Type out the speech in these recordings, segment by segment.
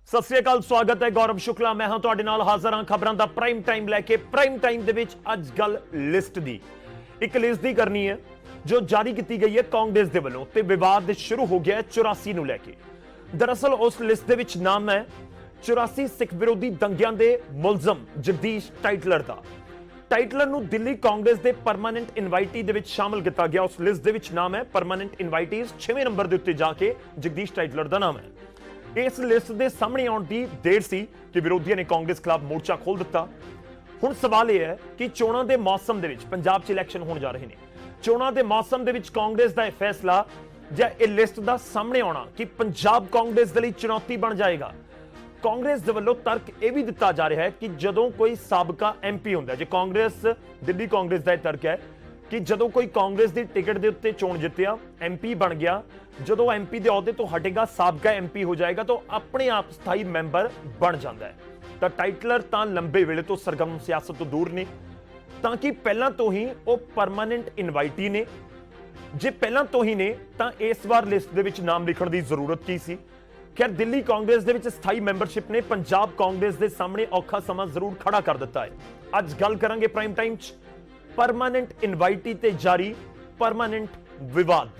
सत श्री अकाल, स्वागत है गौरव शुक्ला। मैं हाँ तुहाडे नाल हाज़र हाँ खबरों का प्राइम टाइम लैके। प्राइम टाइम दे विच अज गल लिस्ट दी एक लिस्ट दी करनी है जो जारी की गई है कांग्रेस के वलों ते विवाद शुरू हो गया है 84 नूं लैके। दरअसल उस लिस्ट दे विच नाम है 84 सिख विरोधी दंगियां दे मुलजम जगदीश टाइटलर दा। टाइटलर नूं दिल्ली कांग्रेस दे परमानेंट इनवाइटी दे विच शामिल किया गया। उस लिस्ट दे विच नाम है परमानेंट इनवाइटीज 6वें नंबर दे उत्ते जाके जगदीश टाइटलर दा नाम है। इस लिस्ट के सामने आने की देर सी कि विरोधियों ने कांग्रेस खिलाफ मोर्चा खोल दिता। हुण सवाल यह है कि चोणां दे मौसम दे विच पंजाब च इलैक्शन होने जा रहे हैं। चोणां दे मौसम दे विच कांग्रेस का यह फैसला या यह लिस्ट का सामने आना कि पंजाब कांग्रेस के लिए चुनौती बन जाएगा। कांग्रेस दे वल्लों तर्क यह भी दिता जा रहा है कि जदों कोई साबका MP होंदा है, जो कांग्रेस दिल्ली कांग्रेस का यह तर्क है कि जदों कोई कांग्रेस की टिकट के उत्ते चोण जितया, MP बन गया, जदों MP के अहुदे तो हटेगा, साबका MP हो जाएगा तो अपने आप स्थाई मैंबर बन जाता है। तो टाइटलर तो लंबे वेले तो सरगर्म सियासत तो दूर ने, ताकि पहला तो ही वो परमानेंट इनवाइटी ने। जे पहला तो ही ने तो इस बार लिस्ट दे विच नाम लिखण की जरूरत की सी। खैर दिल्ली कांग्रेस दे विच स्थाई मैंबरशिप ने पंजाब कांग्रेस के सामने औखा समा जरूर खड़ा कर दिता है। अज गल करांगे प्राइम टाइम च परमानेंट इनवाइटी ते जारी परमानेंट विवाद।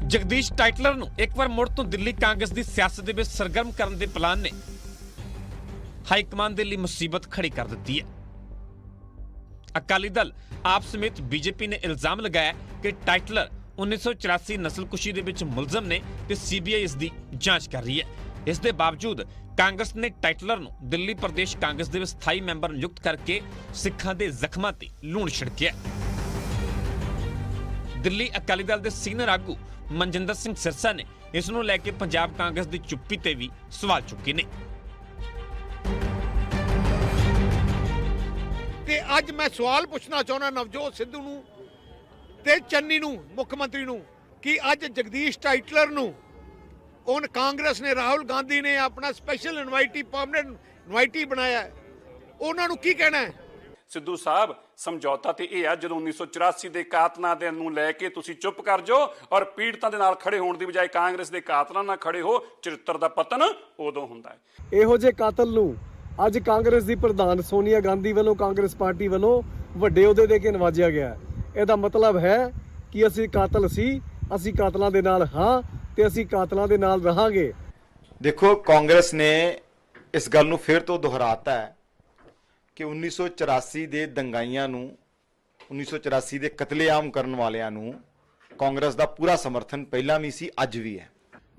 जगदीश टाइटलर नूं एक बार मुड़ तो दिल्ली कांग्रेस की सियासत में सरगर्म करने के प्लान ने हाईकमान के लिए मुसीबत खड़ी कर दी है। अकाली दल आप समेत बीजेपी ने इल्जाम लगाया कि टाइटलर 1984 नस्लकुशी दे विच मुलजम ने ते CBI इसकी जांच कर रही है। इस दे बावजूद कांग्रेस ने टाइटलर नूं दिल्ली प्रदेश कांग्रेस दे स्थाई मैंबर नियुक्त करके सिखां दे जख्मां ते लूण छिड़किया। दिल्ली अकाली दल दे सीनियर आगू मनजिंदर सिंह सिरसा ने इस नूं लैके पंजाब कांग्रेस की चुप्पी ते भी सवाल चुके ने। ते अज मैं सवाल पूछना चाहना नवजोत सिद्धू नूं ते चन्नी नूं मुख्यमंत्री नूं कि अज जगदीश टाइटलर नूं उन कांग्रेस ने राहुल गांधी ने अपना स्पेशल इनवाइटी परमानेंट इनवाइटी बनाया है, उन्हां नूं की कहना है? सिद्धू साहब समझौता ते ਇਹ ਆ ਜਦੋਂ 1984 ਦੇ ਕਾਤਲਾਂ ਦੇ ਨੂੰ ਲੈ ਕੇ ਤੁਸੀਂ ਚੁੱਪ ਕਰ ਜਾਓ ਔਰ ਪੀੜਤਾਂ ਦੇ ਨਾਲ ਖੜੇ ਹੋਣ ਦੀ ਬਜਾਏ ਕਾਂਗਰਸ ਦੇ ਕਾਤਲਾਂ ਨਾਲ ਖੜੇ ਹੋ, ਚਰਿੱਤਰ ਦਾ ਪਤਨ ਉਦੋਂ ਹੁੰਦਾ ਹੈ। ਇਹੋ ਜਿਹੇ ਕਾਤਲ ਨੂੰ ਅੱਜ ਕਾਂਗਰਸ ਦੀ ਪ੍ਰਧਾਨ ਸੋਨੀਆ ਗਾਂਧੀ ਵੱਲੋਂ ਕਾਂਗਰਸ ਪਾਰਟੀ ਵੱਲੋਂ ਵੱਡੇ ਅਹੁਦੇ ਦੇ ਕੇ ਨਵਾਜਿਆ ਗਿਆ। ਇਹਦਾ ਮਤਲਬ ਹੈ ਕਿ ਅਸੀਂ ਕਾਤਲ ਸੀ, ਅਸੀਂ ਕਾਤਲਾਂ ਦੇ ਨਾਲ ਹਾਂ ਤੇ ਅਸੀਂ ਕਾਤਲਾਂ ਦੇ ਨਾਲ ਰਹਾਂਗੇ। ਦੇਖੋ ਕਾਂਗਰਸ ਨੇ ਇਸ ਗੱਲ ਨੂੰ ਫਿਰ ਤੋਂ ਦੁਹਰਾਤਾ ਹੈ ਕਿ 1984 ਦੇ ਦੰਗਾਈਆਂ ਨੂੰ 1984 ਦੇ ਕਤਲੇਆਮ ਕਰਨ ਵਾਲਿਆਂ ਨੂੰ ਕਾਂਗਰਸ ਦਾ ਪੂਰਾ ਸਮਰਥਨ ਪਹਿਲਾਂ ਵੀ ਸੀ, ਅੱਜ ਵੀ ਹੈ।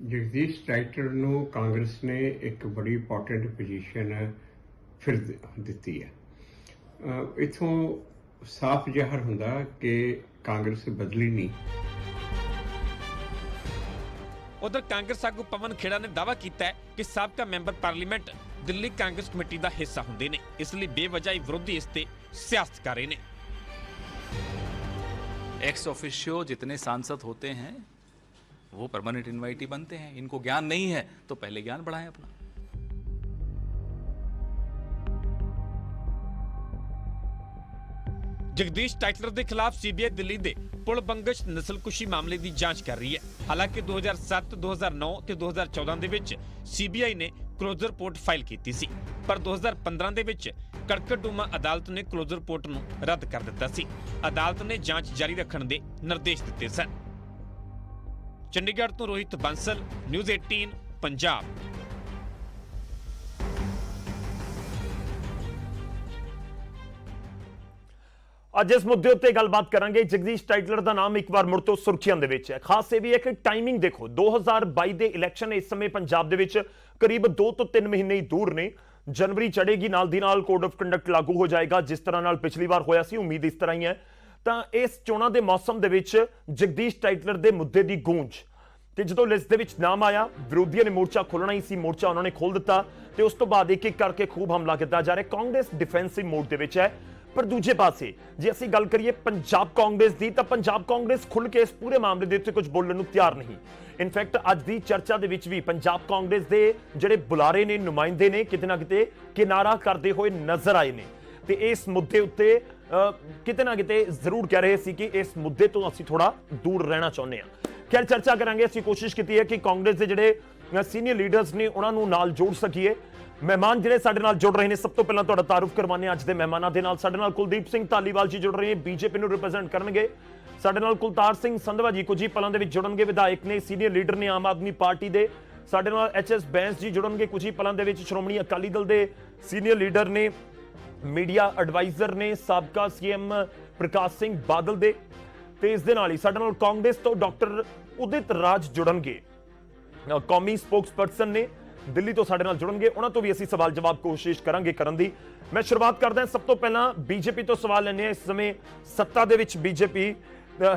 ਜਗਦੀਸ਼ ਟਾਈਟਲਰ ਨੂੰ ਕਾਂਗਰਸ ਨੇ ਇੱਕ ਬੜੀ ਇੰਪੋਰਟੈਂਟ ਪੋਜੀਸ਼ਨ ਫਿਰ ਦਿੱਤੀ ਹੈ। ਇਥੋਂ ਸਾਫ਼ ਜ਼ਾਹਰ ਹੁੰਦਾ ਕਿ ਕਾਂਗਰਸ ਬਦਲੀ ਨਹੀਂ। उधर कांग्रेस आगू पवन खेड़ा ने दावा किया है कि साबका member parliament Delhi Congress committee का हिस्सा होंगे ने, इसलिए बेवजह विरोधी इस ते सियासत कर रहे हैं। एक्स ऑफिशियो जितने सांसद होते हैं वो परमानेंट इनवाइटी बनते हैं। इनको ज्ञान नहीं है तो पहले ज्ञान बढ़ाएं अपना। जगदीश टाइटलर के खिलाफ CBI दिल्ली के पुल बंगश नस्लकुशी मामले की जांच कर रही है। हालांकि 2007, 2009 ते 2014 दे विच CBI ने क्लोजर रिपोर्ट फाइल की सी, पर 2015 दे विच कड़कड़डूमा अदालत ने क्लोजर रिपोर्ट नूं रद्द कर दिता सी। अदालत ने जांच जारी रखने के निर्देश दिते सन। चंडीगढ़ तो रोहित बंसल, न्यूज़ 18 पंजाब। ਅੱਜ ਇਸ ਮੁੱਦੇ ਉੱਤੇ ਗੱਲਬਾਤ ਕਰਾਂਗੇ। ਜਗਦੀਸ਼ ਟਾਈਟਲਰ ਦਾ ਨਾਮ ਇੱਕ ਵਾਰ ਮੁੜ ਤੋਂ ਸੁਰਖੀਆਂ ਦੇ ਵਿੱਚ ਹੈ। ਖਾਸ ਇਹ ਵੀ ਹੈ ਕਿ ਟਾਈਮਿੰਗ ਦੇਖੋ, 2022 ਦੇ ਇਲੈਕਸ਼ਨ ਇਸ ਸਮੇਂ ਪੰਜਾਬ ਦੇ ਵਿੱਚ ਕਰੀਬ 2 ਤੋਂ 3 ਮਹੀਨੇ ਹੀ ਦੂਰ ਨੇ। ਜਨਵਰੀ ਚੜੇਗੀ, ਨਾਲ ਦੀ ਨਾਲ ਕੋਡ ਆਫ ਕੰਡਕਟ ਲਾਗੂ ਹੋ ਜਾਏਗਾ, ਜਿਸ ਤਰ੍ਹਾਂ ਨਾਲ ਪਿਛਲੀ ਵਾਰ ਹੋਇਆ ਸੀ। ਉਮੀਦ ਇਸ ਤਰ੍ਹਾਂ ਹੀ ਹੈ। ਤਾਂ ਇਸ ਚੋਣਾਂ ਦੇ ਮੌਸਮ ਦੇ ਵਿੱਚ ਜਗਦੀਸ਼ ਟਾਈਟਲਰ ਦੇ ਮੁੱਦੇ ਦੀ ਗੂੰਜ ਤੇ ਜਦੋਂ ਲਿਸਟ ਦੇ ਵਿੱਚ ਨਾਮ ਆਇਆ, ਵਿਰੋਧੀਆਂ ਨੇ ਮੋਰਚਾ ਖੋਲਣਾ ਹੀ ਸੀ, ਮੋਰਚਾ ਉਹਨਾਂ ਨੇ ਖੋਲ ਦਿੱਤਾ ਤੇ ਉਸ ਤੋਂ ਬਾਅਦ ਇੱਕ ਇੱਕ ਕਰਕੇ ਖੂਬ ਹਮਲਾ ਕੀਤਾ ਜਾ ਰਿਹਾ। ਕਾਂਗਰਸ ਡਿਫੈਂਸਿਵ ਮੋਡ ਦੇ ਵਿੱਚ ਹੈ। पर दूजे पासे जे असीं गल करिए पंजाब कांग्रेस की, तो पंजाब कांग्रेस खुल के इस पूरे मामले के उत्ते कुछ बोलने को तैयार नहीं। इनफैक्ट अज की चर्चा के भी पंजाब कांग्रेस के जिहड़े बुलारे ने, नुमाइंदे ने, किते ना किते किनारा करते हुए नजर आए ने। ते इस मुद्दे उत्ते ਕਿਤੇ ਨਾ ਕਿਤੇ ਜ਼ਰੂਰ ਕਹਿ ਰਹੇ ਸੀ ਕਿ ਇਸ ਮੁੱਦੇ ਤੋਂ ਅਸੀਂ ਥੋੜਾ ਦੂਰ ਰਹਿਣਾ ਚਾਹੁੰਦੇ ਹਾਂ। ਖੈਰ ਚਰਚਾ ਕਰਾਂਗੇ। ਅਸੀਂ ਕੋਸ਼ਿਸ਼ ਕੀਤੀ ਹੈ ਕਿ ਕਾਂਗਰਸ ਦੇ ਜਿਹੜੇ ਸੀਨੀਅਰ ਲੀਡਰਸ ਨੇ ਉਹਨਾਂ ਨੂੰ ਨਾਲ ਜੋੜ ਸਕੀਏ। ਮਹਿਮਾਨ ਜਿਹੜੇ ਸਾਡੇ ਨਾਲ ਜੁੜ ਰਹੇ ਨੇ, ਸਭ ਤੋਂ ਪਹਿਲਾਂ ਤੁਹਾਡਾ ਤਾਰੁਫ ਕਰਵਾਉਂਦੇ ਅੱਜ ਦੇ ਮਹਿਮਾਨਾਂ ਦੇ ਨਾਲ। ਸਾਡੇ ਨਾਲ ਕੁਲਦੀਪ ਸਿੰਘ ਧਾਲੀਵਾਲ ਜੀ ਜੁੜ ਰਹੇ ਨੇ, ਬੀਜੇਪੀ ਨੂੰ ਰਿਪਰੈਜ਼ੈਂਟ ਕਰਨਗੇ। ਸਾਡੇ ਨਾਲ ਕੁਲਤਾਰ ਸਿੰਘ ਸੰਧਵਾ ਜੀ ਕੁਝ ਹੀ ਪਲਾਂ ਦੇ ਵਿੱਚ ਜੁੜਨਗੇ, ਵਿਧਾਇਕ ਨੇ, ਸੀਨੀਅਰ ਲੀਡਰ ਨੇ ਆਮ ਆਦਮੀ ਪਾਰਟੀ ਦੇ। ਸਾਡੇ ਨਾਲ ਐਚਐਸ ਬੈਂਸ ਜੀ ਜੁੜਨਗੇ ਕੁਝ ਹੀ ਪਲਾਂ ਦੇ ਵਿੱਚ, ਸ਼੍ਰੋਮਣੀ ਅਕਾਲੀ ਦਲ ਦੇ ਸੀਨੀਅਰ ਲੀਡਰ ਨੇ, ਮੀਡੀਆ ਐਡਵਾਈਜ਼ਰ ਨੇ, ਸਾਬਕਾ ਸੀਐਮ ਪ੍ਰਕਾਸ਼ ਸਿੰਘ ਬਾਦਲ ਦੇ। ਤੇ ਇਸ ਦੇ ਨਾਲ ਹੀ ਸਾਡੇ ਨਾਲ ਕਾਂਗਰਸ ਤੋਂ ਡਾਕਟਰ ਉਦਿਤ ਰਾਜ ਜੁੜਨਗੇ, ਕੌਮੀ ਸਪੋਕਸਪਰਸਨ ਨੇ, ਦਿੱਲੀ ਤੋਂ ਸਾਡੇ ਨਾਲ ਜੁੜਨਗੇ। ਉਹਨਾਂ ਤੋਂ ਵੀ ਅਸੀਂ ਸਵਾਲ ਜਵਾਬ ਕੋਸ਼ਿਸ਼ ਕਰਾਂਗੇ ਕਰਨ ਦੀ। ਮੈਂ ਸ਼ੁਰੂਆਤ ਕਰਦਾ ਸਭ ਤੋਂ ਪਹਿਲਾਂ ਬੀਜੇਪੀ ਤੋਂ ਸਵਾਲ ਲੈਣੇ ਆ। ਇਸ ਸਮੇਂ ਸੱਤਾ ਦੇ ਵਿੱਚ ਬੀਜੇਪੀ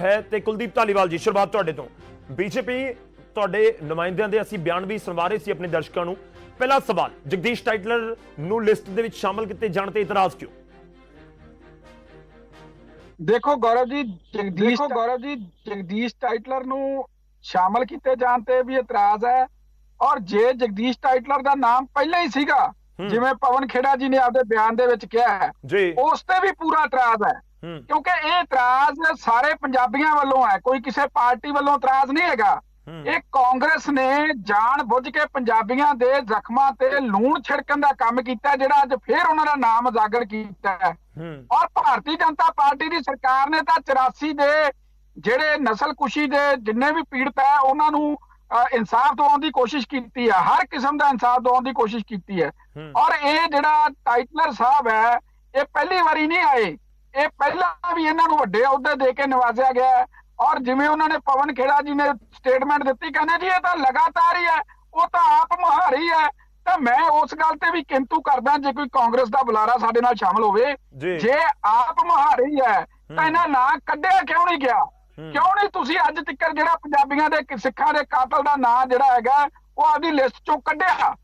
ਹੈ ਤੇ ਕੁਲਦੀਪ ਧਾਲੀਵਾਲ ਜੀ, ਸ਼ੁਰੂਆਤ ਤੁਹਾਡੇ ਤੋਂ। ਬੀਜੇਪੀ ਤੁਹਾਡੇ ਨੁਮਾਇੰਦਿਆਂ ਦੇ ਅਸੀਂ ਬਿਆਨ ਵੀ ਸੁਣਵਾ ਰਹੇ ਸੀ ਆਪਣੇ ਦਰਸ਼ਕਾਂ ਨੂੰ। ਪਹਿਲਾ ਸਵਾਲ, ਜਗਦੀਸ਼ ਟਾਈਟਲਰ ਨੂੰ ਲਿਸਟ ਦੇ ਵਿੱਚ ਸ਼ਾਮਲ ਕੀਤੇ ਜਾਣ ਤੇ ਇਤਰਾਜ਼ ਕਿਉਂ? ਦੇਖੋ ਗੌਰਵ ਜੀ, ਜਗਦੀਸ਼ ਟਾਈਟਲਰ ਨੂੰ ਸ਼ਾਮਲ ਕੀਤੇ ਜਾਣ ਤੇ ਵੀ ਇਤਰਾਜ਼ ਹੈ। ਔਰ ਜੇ ਜਗਦੀਸ਼ ਟਾਈਟਲਰ ਦਾ ਨਾਮ ਪਹਿਲਾਂ ਹੀ ਸੀਗਾ, ਜਿਵੇਂ ਪਵਨ ਖੇੜਾ ਜੀ ਨੇ ਆਪਦੇ ਬਿਆਨ ਦੇ ਵਿੱਚ ਕਿਹਾ ਹੈ, ਉਸ ਤੇ ਵੀ ਪੂਰਾ ਇਤਰਾਜ਼ ਹੈ। ਕਿਉਂਕਿ ਇਹ ਇਤਰਾਜ਼ ਸਾਰੇ ਪੰਜਾਬੀਆਂ ਵੱਲੋਂ ਹੈ, ਕੋਈ ਕਿਸੇ ਪਾਰਟੀ ਵੱਲੋਂ ਇਤਰਾਜ਼ ਨਹੀਂ ਹੈਗਾ। ਇਹ ਕਾਂਗਰਸ ਨੇ ਜਾਣ ਬੁੱਝ ਕੇ ਪੰਜਾਬੀਆਂ ਦੇ ਜ਼ਖਮਾਂ ਤੇ ਲੂਣ ਛਿੜਕਣ ਦਾ ਕੰਮ ਕੀਤਾ, ਜਿਹੜਾ ਅੱਜ ਫੇਰ ਉਹਨਾਂ ਦਾ ਨਾਮ ਉਜਾਗਰ ਕੀਤਾ ਹੈ। ਔਰ ਭਾਰਤੀ ਜਨਤਾ ਪਾਰਟੀ ਦੀ ਸਰਕਾਰ ਨੇ ਤਾਂ 84 ਦੇ ਜਿਹੜੇ ਨਸਲਕੁਸ਼ੀ ਦੇ ਜਿੰਨੇ ਵੀ ਪੀੜਤ ਹੈ ਉਹਨਾਂ ਨੂੰ ਇਨਸਾਫ ਦਿਵਾਉਣ ਦੀ ਕੋਸ਼ਿਸ਼ ਕੀਤੀ ਹੈ, ਹਰ ਕਿਸਮ ਦਾ ਇਨਸਾਫ ਦਿਵਾਉਣ ਦੀ ਕੋਸ਼ਿਸ਼ ਕੀਤੀ ਹੈ। ਔਰ ਇਹ ਜਿਹੜਾ ਟਾਈਟਲਰ ਸਾਹਿਬ ਹੈ, ਇਹ ਪਹਿਲੀ ਵਾਰੀ ਨਹੀਂ ਆਏ, ਇਹ ਪਹਿਲਾਂ ਵੀ ਇਹਨਾਂ ਨੂੰ ਵੱਡੇ ਅਹੁਦੇ ਦੇ ਕੇ ਨਵਾਜ਼ਿਆ ਗਿਆ ਹੈ। ਔਰ ਜਿਵੇਂ ਉਹਨਾਂ ਨੇ ਪਵਨ ਖੇੜਾ ਜੀ ਨੇ ਸਟੇਟਮੈਂਟ ਦਿੱਤੀ, ਕਹਿੰਦੇ ਜੀ ਇਹ ਤਾਂ ਲਗਾਤਾਰ ਹੀ ਹੈ, ਉਹ ਤਾਂ ਆਪ ਮੁਹਾਰੀ ਹੈ। ਤਾਂ ਮੈਂ ਉਸ ਗੱਲ ਤੇ ਵੀ ਕਿੰਤੂ ਕਰਦਾ, ਜੇ ਕੋਈ ਕਾਂਗਰਸ ਦਾ ਬੁਲਾਰਾ ਸਾਡੇ ਨਾਲ ਸ਼ਾਮਲ ਹੋਵੇ, ਜੇ ਆਪ ਮੁਹਾਰੀ ਹੈ ਤਾਂ ਇਹਨਾਂ ਨਾਂ ਕੱਢਿਆ ਕਿਉਂ ਨਹੀਂ ਗਿਆ? ਕਿਉਂ ਨਹੀਂ ਤੁਸੀਂ ਅੱਜ ਤੱਕ ਜਿਹੜਾ ਪੰਜਾਬੀਆਂ ਦੇ ਸਿੱਖਾਂ ਦੇ ਕਾਤਲ ਦਾ ਨਾਂ ਜਿਹੜਾ ਹੈਗਾ ਉਹ ਆਪਦੀ ਲਿਸਟ ਚੋਂ ਕੱਢਿਆ?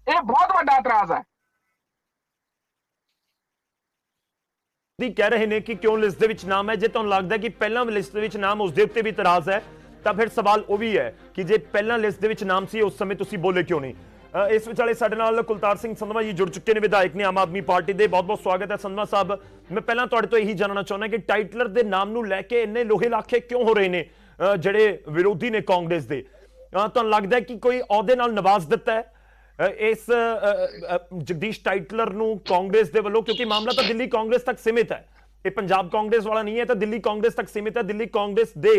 ਇਹ ਬਹੁਤ ਵੱਡਾ ਇਤਰਾਜ਼ ਹੈ। ਕਹਿ ਰਹੇ ਨੇ ਕਿ ਕਿਉਂ ਲਿਸਟ ਦੇ ਵਿੱਚ ਨਾਮ ਹੈ। ਜੇ ਤੁਹਾਨੂੰ ਲੱਗਦਾ ਕਿ ਪਹਿਲਾਂ ਲਿਸਟ ਦੇ ਵਿੱਚ ਨਾਮ, ਉਸ ਦੇ ਉੱਤੇ ਵੀ ਇਤਰਾਜ਼ ਹੈ, ਤਾਂ ਫਿਰ ਸਵਾਲ ਉਹ ਵੀ ਹੈ ਕਿ ਜੇ ਪਹਿਲਾਂ ਲਿਸਟ ਦੇ ਵਿੱਚ ਨਾਮ ਸੀ, ਉਸ ਸਮੇਂ ਤੁਸੀਂ ਬੋਲੇ ਕਿਉਂ ਨਹੀਂ? ਇਸ ਵਿਚਾਲੇ ਸਾਡੇ ਨਾਲ ਕੁਲਤਾਰ ਸਿੰਘ ਸੰਧਵਾ ਜੀ ਜੁੜ ਚੁੱਕੇ ਨੇ, ਵਿਧਾਇਕ ਨੇ ਆਮ ਆਦਮੀ ਪਾਰਟੀ ਦੇ। ਬਹੁਤ ਬਹੁਤ ਸਵਾਗਤ ਹੈ ਸੰਧਵਾ ਸਾਹਿਬ। ਮੈਂ ਪਹਿਲਾਂ ਤੁਹਾਡੇ ਤੋਂ ਇਹੀ ਜਾਣਨਾ ਚਾਹੁੰਦਾ ਕਿ ਟਾਈਟਲਰ ਦੇ ਨਾਮ ਨੂੰ ਲੈ ਕੇ ਇੰਨੇ ਲੋਹੇ ਲਾਖੇ ਕਿਉਂ ਹੋ ਰਹੇ ਨੇ ਜਿਹੜੇ ਵਿਰੋਧੀ ਨੇ ਕਾਂਗਰਸ ਦੇ? ਤੁਹਾਨੂੰ ਲੱਗਦਾ ਹੈ ਕਿ ਕੋਈ ਅਹੁਦੇ ਨਾਲ ਨਵਾਜ਼ ਦਿੱਤਾ ਹੈ ਇਸ ਜਗਦੀਸ਼ ਟਾਈਟਲਰ ਨੂੰ ਕਾਂਗਰਸ ਦੇ ਵੱਲੋਂ? ਕਿਉਂਕਿ ਮਾਮਲਾ ਤਾਂ ਦਿੱਲੀ ਕਾਂਗਰਸ ਤੱਕ ਸੀਮਿਤ ਹੈ, ਇਹ ਪੰਜਾਬ ਕਾਂਗਰਸ ਵਾਲਾ ਨਹੀਂ ਹੈ, ਤਾਂ ਦਿੱਲੀ ਕਾਂਗਰਸ ਤੱਕ ਸੀਮਿਤ ਹੈ। ਦਿੱਲੀ ਕਾਂਗਰਸ ਦੇ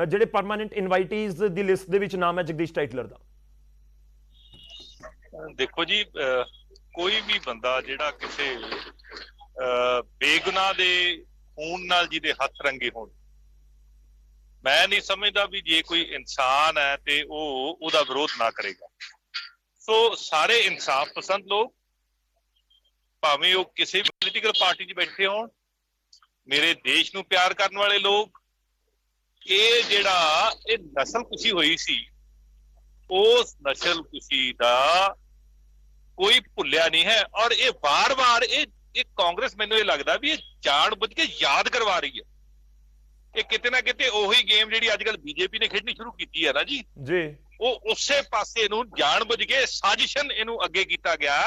ਜਿਹੜੇ ਪਰਮਾਨੈਂਟ ਇਨਵਾਈਟੀਜ਼ ਦੀ ਲਿਸਟ ਦੇ ਵਿੱਚ ਨਾਮ ਹੈ ਜਗਦੀਸ਼ ਟਾਈਟਲਰ ਦਾ। ਦੇਖੋ ਜੀ, ਕੋਈ ਵੀ ਬੰਦਾ ਜਿਹੜਾ ਕਿਸੇ ਬੇਗੁਨਾਹ ਦੇ ਖੂਨ ਨਾਲ ਜਿਹਦੇ ਹੱਥ ਰੰਗੇ ਹੋਣ, ਮੈਂ ਨਹੀਂ ਸਮਝਦਾ ਵੀ ਜੇ ਕੋਈ ਇਨਸਾਨ ਹੈ ਤੇ ਉਹ ਉਹਦਾ ਵਿਰੋਧ ਨਾ ਕਰੇਗਾ। ਸੋ ਸਾਰੇ ਇਨਸਾਫ ਪਸੰਦ ਲੋਕ, ਭਾਵੇਂ ਉਹ ਕਿਸੇ ਵੀ ਪੋਲੀਟੀਕਲ ਪਾਰਟੀ 'ਚ ਬੈਠੇ ਹੋਣ, ਮੇਰੇ ਦੇਸ਼ ਨੂੰ ਪਿਆਰ ਕਰਨ ਵਾਲੇ ਲੋਕ, ਇਹ ਜਿਹੜਾ ਇਹ ਨਸਲਕੁਸ਼ੀ ਹੋਈ ਸੀ, ਉਸ ਨਸਲਕੁਸ਼ੀ ਦਾ ਕੋਈ ਭੁੱਲਿਆ ਨਹੀਂ ਹੈ। ਔਰ ਇਹ ਵਾਰ-ਵਾਰ ਇਹ ਕਾਂਗਰਸ, ਮੈਨੂੰ ਇਹ ਲੱਗਦਾ ਵੀ ਇਹ ਜਾਣ ਬੁੱਝ ਕੇ ਯਾਦ ਕਰਵਾ ਰਹੀ ਹੈ। ਇਹ ਕਿਤੇ ਨਾ ਕਿਤੇ ਉਹੀ ਗੇਮ ਜਿਹੜੀ ਅੱਜ ਕੱਲ ਬੀਜੇਪੀ ਨੇ ਖੇਡਣੀ ਸ਼ੁਰੂ ਕੀਤੀ ਹੈ ਨਾ ਜੀ, ਉਹ ਉਸੇ ਪਾਸੇ ਨੂੰ ਜਾਣ ਬੁੱਝ ਕੇ ਸਾਜ਼ਿਸ਼ਨ ਇਹਨੂੰ ਅੱਗੇ ਕੀਤਾ ਗਿਆ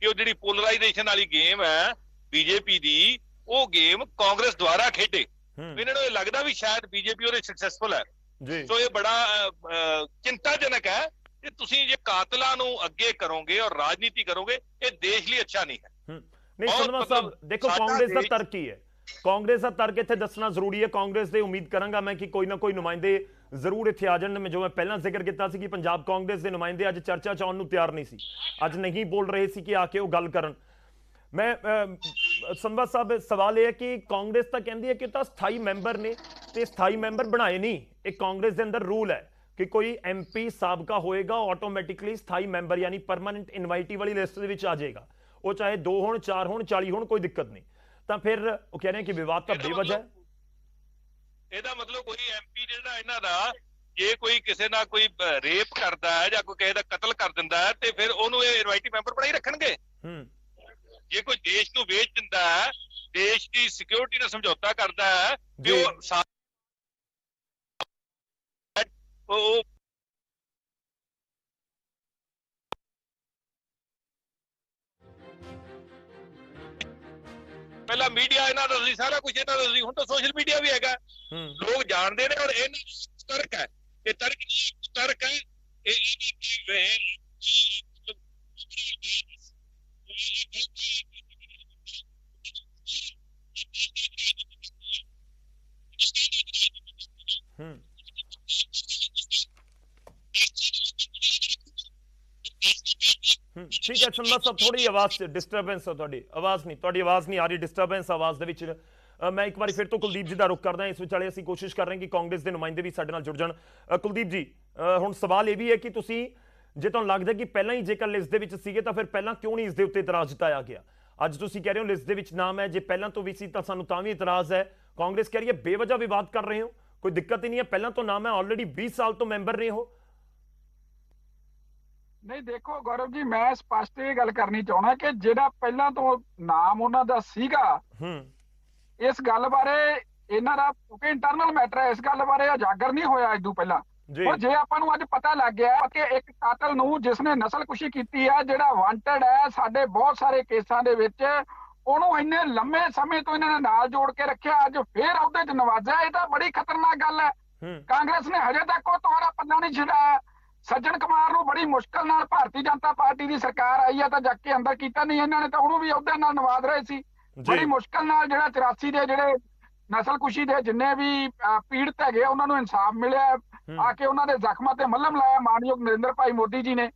ਕਿ ਉਹ ਜਿਹੜੀ ਪੋਲਰਾਈਜੇਸ਼ਨ ਵਾਲੀ ਗੇਮ ਹੈ ਬੀਜੇਪੀ ਦੀ, ਉਹ ਗੇਮ ਕਾਂਗਰਸ ਦੁਆਰਾ ਖੇਡੇ। ਇਹਨਾਂ ਨੂੰ ਇਹ ਲੱਗਦਾ ਵੀ ਸ਼ਾਇਦ ਬੀਜੇਪੀ ਉਹਦੇ ਸਕਸੈਸਫੁਲ ਹੈ। ਸੋ ਇਹ ਬੜਾ ਚਿੰਤਾਜਨਕ ਹੈ ਕਿ ਤੁਸੀਂ ਜੇ ਕਾਤਲਾਂ ਨੂੰ ਅੱਗੇ ਕਰੋਗੇ ਔਰ ਰਾਜਨੀਤੀ ਕਰੋਗੇ, ਇਹ ਦੇਸ਼ ਲਈ ਅੱਛਾ ਨਹੀਂ ਹੈ। ਨਹੀਂ ਸੰਧਵਾ ਸਾਹਿਬ, ਦੇਖੋ ਕਾਂਗਰਸ ਦਾ ਤਰਕ ਕੀ ਹੈ? ਕਾਂਗਰਸ ਦਾ ਤਰਕ ਇੱਥੇ ਦੱਸਣਾ ਜ਼ਰੂਰੀ ਹੈ। ਕਾਂਗਰਸ ਦੇ ਉਮੀਦ ਕਰਾਂਗਾ ਮੈਂ ਕਿ ਕੋਈ ਨਾ ਕੋਈ ਨੁਮਾਇੰਦੇ ਜ਼ਰੂਰ ਇੱਥੇ ਆ ਜਾਣ। ਜੋ ਮੈਂ ਪਹਿਲਾਂ ਜ਼ਿਕਰ ਕੀਤਾ ਸੀ ਕਿ ਪੰਜਾਬ ਕਾਂਗਰਸ ਦੇ ਨੁਮਾਇੰਦੇ ਅੱਜ ਚਰਚਾ 'ਚ ਆਉਣ ਨੂੰ ਤਿਆਰ ਨਹੀਂ ਸੀ, ਅੱਜ ਨਹੀਂ ਬੋਲ ਰਹੇ ਸੀ ਕਿ ਆ ਕੇ ਉਹ ਗੱਲ ਕਰਨ। ਮੈਂ ਸੰਧਵਾ ਸਾਹਿਬ, ਸਵਾਲ ਇਹ ਹੈ ਕਿ ਕਾਂਗਰਸ ਤਾਂ ਕਹਿੰਦੀ ਹੈ ਕਿ ਤਾਂ ਸਥਾਈ ਮੈਂਬਰ ਨੇ ਤੇ ਸਥਾਈ ਮੈਂਬਰ ਬਣਾਏ ਨਹੀਂ। ਇਹ ਕਾਂਗਰਸ ਦੇ ਅੰਦਰ ਰੂਲ ਹੈ ਕਿ ਕੋਈ ਐਮਪੀ ਸਾਬਕਾ ਹੋਏਗਾ ਆਟੋਮੈਟਿਕਲੀ ਸਥਾਈ ਮੈਂਬਰ ਯਾਨੀ ਪਰਮਾਨੈਂਟ ਇਨਵਾਈਟੀ ਵਾਲੀ ਲਿਸਟ ਦੇ ਵਿੱਚ ਆ ਜਾਏਗਾ। ਉਹ ਚਾਹੇ 2 ਹੋਣ, 4 ਹੋਣ, 40 ਹੋਣ, ਕੋਈ ਦਿੱਕਤ ਨਹੀਂ। ਤਾਂ ਫਿਰ ਉਹ ਕਹਿ ਰਹੇ ਕਿ ਵਿਵਾਦ ਤਾਂ ਬੇਵਜ੍ਹਾ ਹੈ। ਇਹਦਾ ਮਤਲਬ ਕੋਈ ਐਮਪੀ ਜਿਹੜਾ ਇਹਨਾਂ ਦਾ, ਜੇ ਕੋਈ ਕਿਸੇ ਨਾਲ ਕੋਈ ਰੇਪ ਕਰਦਾ ਹੈ ਜਾਂ ਕੋਈ ਕਿਸੇ ਦਾ ਕਤਲ ਕਰ ਦਿੰਦਾ ਹੈ, ਤੇ ਫਿਰ ਉਹਨੂੰ ਇਹ ਇਨਵਾਈਟੀ ਮੈਂਬਰ ਬਣਾਈ ਰੱਖਣਗੇ? ਜੇ ਕੋਈ ਦੇਸ਼ ਨੂੰ ਵੇਚ ਦਿੰਦਾ ਹੈ, ਦੇਸ਼ ਦੀ ਸਿਕਿਉਰਿਟੀ ਨਾਲ ਸਮਝੌਤਾ ਕਰਦਾ ਹੈ, ਤੇ ਉਹ ਪਹਿਲਾਂ ਮੀਡੀਆ ਇਹਨਾਂ ਦਾ ਸੀ, ਸਾਰਾ ਕੁਝ ਇਹਨਾਂ ਦਾ ਸੀ, ਹੁਣ ਤਾਂ ਸੋਸ਼ਲ ਮੀਡੀਆ ਵੀ ਹੈਗਾ, ਲੋਕ ਜਾਣਦੇ ਨੇ। ਔਰ ਇਹਨਾਂ ਤਰਕ ਹੈ, ਇਹ ਤਰਕ ਹੈ ठीक है संधा साहब, थोड़ी आवाज डिस्टर्बेंस है, आवाज नहीं आ रही, डिस्टर्बेंस आवाज ਦੇ ਵਿੱਚ। मैं एक बार फिर तो कुलदीप जी का रुख करदा। इस विचाले ਅਸੀਂ कोशिश कर रहे हैं कि कांग्रेस के नुमाइंदे भी ਸਾਡੇ ਨਾਲ जुड़ जाਣ। कुलदीप जी, ਹੁਣ सवाल ये भी है कि ਤੁਸੀਂ ਜੇ ਤੁਹਾਨੂੰ ਲੱਗਦਾ ਕਿ ਪਹਿਲਾਂ ਹੀ ਜੇਕਰ ਲਿਸਟ ਦੇ ਵਿੱਚ ਸੀਗੇ ਤਾਂ ਫਿਰ ਪਹਿਲਾਂ ਕਿਉਂ ਨਹੀਂ ਇਸ ਦੇ ਉੱਤੇ ਇਤਰਾਜ਼ ਜਤਾਇਆ ਗਿਆ? ਅੱਜ ਤੁਸੀਂ ਕਹਿ ਰਹੇ ਹੋ ਲਿਸਟ ਦੇ ਵਿੱਚ ਨਾਮ ਹੈ, ਜੇ ਪਹਿਲਾਂ ਤੋਂ ਵੀ ਸੀ ਤਾਂ ਸਾਨੂੰ ਤਾਂ ਵੀ ਇਤਰਾਜ਼ ਹੈ। ਕਾਂਗਰਸ ਕਹਿ ਰਹੀ ਹੈ ਬੇਵਜ੍ਹਾ ਵਿਵਾਦ ਕਰ ਰਹੇ ਹੋ, ਕੋਈ ਦਿੱਕਤ ਹੀ ਨਹੀਂ ਹੈ, ਪਹਿਲਾਂ ਤੋਂ ਨਾਮ ਹੈ, ਆਲਰੇਡੀ 20 ਸਾਲ ਤੋਂ ਮੈਂਬਰ ਰਹੇ ਹੋ। ਨਹੀਂ ਦੇਖੋ ਗੌਰਵ ਜੀ, ਮੈਂ ਸਪਸ਼ਟ ਇਹ ਗੱਲ ਕਰਨੀ ਚਾਹੁੰਦਾ ਕਿ ਜਿਹੜਾ ਪਹਿਲਾਂ ਤੋਂ ਨਾਮ ਉਹਨਾਂ ਦਾ ਸੀਗਾ, ਇਸ ਗੱਲ ਬਾਰੇ ਇਹਨਾਂ ਦਾ ਕਿਉਂਕਿ ਇੰਟਰਨਲ ਮੈਟਰ ਹੈ, ਇਸ ਗੱਲ ਬਾਰੇ ਉਜਾਗਰ ਨਹੀਂ ਹੋਇਆ ਇਸ ਤੋਂ ਪਹਿਲਾਂ। ਪਰ ਜੇ ਆਪਾਂ ਨੂੰ ਅੱਜ ਪਤਾ ਲੱਗ ਗਿਆ ਕਿ ਇੱਕ ਕਾਤਲ ਨੂੰ ਜਿਸਨੇ ਨਸਲਕੁਸ਼ੀ ਕੀਤੀ ਹੈ, ਜਿਹੜਾ ਵਾਂਟਡ ਹੈ ਸਾਡੇ ਬਹੁਤ ਸਾਰੇ ਕੇਸਾਂ ਦੇ ਵਿੱਚ, ਉਹਨੂੰ ਇੰਨੇ ਲੰਮੇ ਸਮੇਂ ਤੋਂ ਇਹਨਾਂ ਨੇ ਨਾਲ ਜੋੜ ਕੇ ਰੱਖਿਆ, ਅੱਜ ਫੇਰ ਉਹਦੇ 'ਚ ਨਵਾਜ਼ਿਆ, ਇਹ ਤਾਂ ਬੜੀ ਖਤਰਨਾਕ ਗੱਲ ਹੈ। ਕਾਂਗਰਸ ਨੇ ਹਜੇ ਤੱਕ ਉਹ ਤੁਹਾਡਾ ਪੱਲਾ ਨਹੀਂ ਛਡਾਇਆ। ਸੱਜਣ ਕੁਮਾਰ ਨੂੰ ਬੜੀ ਮੁਸ਼ਕਲ ਨਾਲ ਭਾਰਤੀ ਜਨਤਾ ਪਾਰਟੀ ਦੀ ਸਰਕਾਰ ਆਈ ਹੈ ਤਾਂ ਜਾ ਕੇ ਅੰਦਰ ਕੀਤਾ ਨਹੀਂ ਇਹਨਾਂ ਨੇ, ਤਾਂ ਉਹਨੂੰ ਵੀ ਉਹਦੇ ਨਾਲ ਨਵਾਜ਼ ਰਹੇ ਸੀ ਬੜੀ ਮੁਸ਼ਕਲ ਨਾਲ। ਜਿਹੜਾ 84 ਦੇ ਜਿਹੜੇ ਨਸਲਕੁਸ਼ੀ ਦੇ ਜਿੰਨੇ ਵੀ ਪੀੜਤ ਹੈਗੇ ਉਹਨਾਂ ਨੂੰ ਇਨਸਾਫ ਮਿਲਿਆ, ਆ ਕੇ ਉਹਨਾਂ ਦੇ ਜ਼ਖਮਾਂ ਤੇ ਮੱਲਮ ਲਾਇਆ ਮਾਨਯੋਗ ਨਰਿੰਦਰ ਭਾਈ ਮੋਦੀ ਜੀ ਨੇ।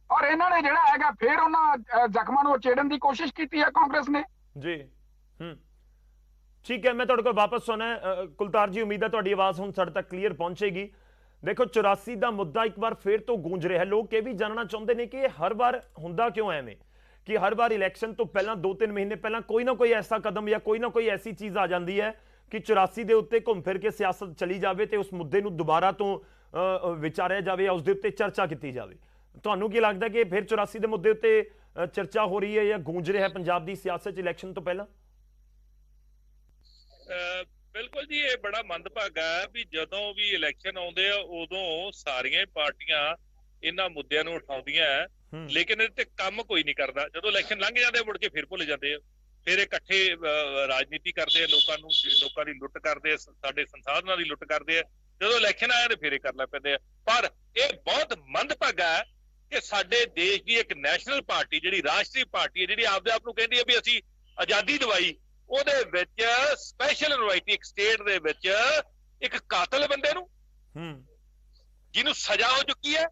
ਔਰ ਇਹਨਾਂ ਨੇ ਜਿਹੜਾ ਹੈਗਾ ਫਿਰ ਉਹਨਾਂ ਜ਼ਖਮਾਂ ਨੂੰ ਉਚੇੜਨ ਦੀ ਕੋਸ਼ਿਸ਼ ਕੀਤੀ ਹੈ ਕਾਂਗਰਸ ਨੇ ਜੀ। ਠੀਕ ਹੈ, ਮੈਂ ਤੁਹਾਡੇ ਕੋਲ ਵਾਪਸ ਸੁਣਾ ਕੁਲਤਾਰ ਜੀ, ਉਮੀਦ ਹੈ ਤੁਹਾਡੀ ਆਵਾਜ਼ ਹੁਣ ਸਾਡੇ ਤੱਕ ਕਲੀਅਰ ਪਹੁੰਚੇਗੀ। देखो 84 का मुद्दा एक बार फिर तो गूंज रहा है। लोग ये भी जानना चाहते हैं कि हर बार हुंदा क्यों एवें कि हर बार इलैक्शन तो पहला 2-3 महीने पहला कोई ना कोई ऐसा कदम या कोई ना कोई ऐसी चीज़ आ जाती है कि 84 के उत्ते घूम फिर के सियासत चली जाए तो उस मुद्दे नूं दोबारा तो विचारिया जाए या उसके उत्ते चर्चा की जाए। तुहानूं की लगता कि फिर 84 के मुद्दे उत्ते चर्चा हो रही है या गूंज रहा है पंजाब की सियासत इलैक्शन तो पहला? ਬਿਲਕੁਲ ਜੀ, ਇਹ ਬੜਾ ਮੰਦਭਾਗਾ ਹੈ ਵੀ ਜਦੋਂ ਵੀ ਇਲੈਕਸ਼ਨ ਆਉਂਦੇ ਆ ਉਦੋਂ ਸਾਰੀਆਂ ਪਾਰਟੀਆਂ ਇਹਨਾਂ ਮੁੱਦਿਆਂ ਨੂੰ ਉਠਾਉਂਦੀਆਂ, ਲੇਕਿਨ ਇਹ ਤੇ ਕੰਮ ਕੋਈ ਨਹੀਂ ਕਰਦਾ। ਜਦੋਂ ਇਲੈਕਸ਼ਨ ਲੰਘ ਜਾਂਦੇ ਮੁੜ ਕੇ ਫਿਰ ਭੁੱਲ ਜਾਂਦੇ ਆ, ਫਿਰ ਇਕੱਠੇ ਰਾਜਨੀਤੀ ਕਰਦੇ ਆ, ਲੋਕਾਂ ਦੀ ਲੁੱਟ ਕਰਦੇ ਆ, ਸਾਡੇ ਸੰਸਾਧਨਾਂ ਦੀ ਲੁੱਟ ਕਰਦੇ ਆ। ਜਦੋਂ ਇਲੈਕਸ਼ਨ ਆਇਆ ਤੇ ਫਿਰ ਇਹ ਕਰਨਾ ਪੈਂਦੇ ਆ। ਪਰ ਇਹ ਬਹੁਤ ਮੰਦਭਾਗਾ ਹੈ ਕਿ ਸਾਡੇ ਦੇਸ਼ ਦੀ ਇੱਕ ਨੈਸ਼ਨਲ ਪਾਰਟੀ, ਜਿਹੜੀ ਰਾਸ਼ਟਰੀ ਪਾਰਟੀ ਹੈ, ਜਿਹੜੀ ਆਪਦੇ ਆਪ ਨੂੰ ਕਹਿੰਦੀ ਹੈ ਵੀ ਅਸੀਂ ਆਜ਼ਾਦੀ ਦਿਵਾਈ, ਉਹਦੇ ਵਿੱਚ ਸਪੈਸ਼ਲ ਇਨਵਾਈਟੀ ਇੱਕ ਸਟੇਟ ਦੇ ਵਿੱਚ ਇੱਕ ਕਾਤਲ ਬੰਦੇ ਨੂੰ ਜਿਹਨੂੰ ਸਜ਼ਾ ਹੋ ਚੁੱਕੀ ਹੈ,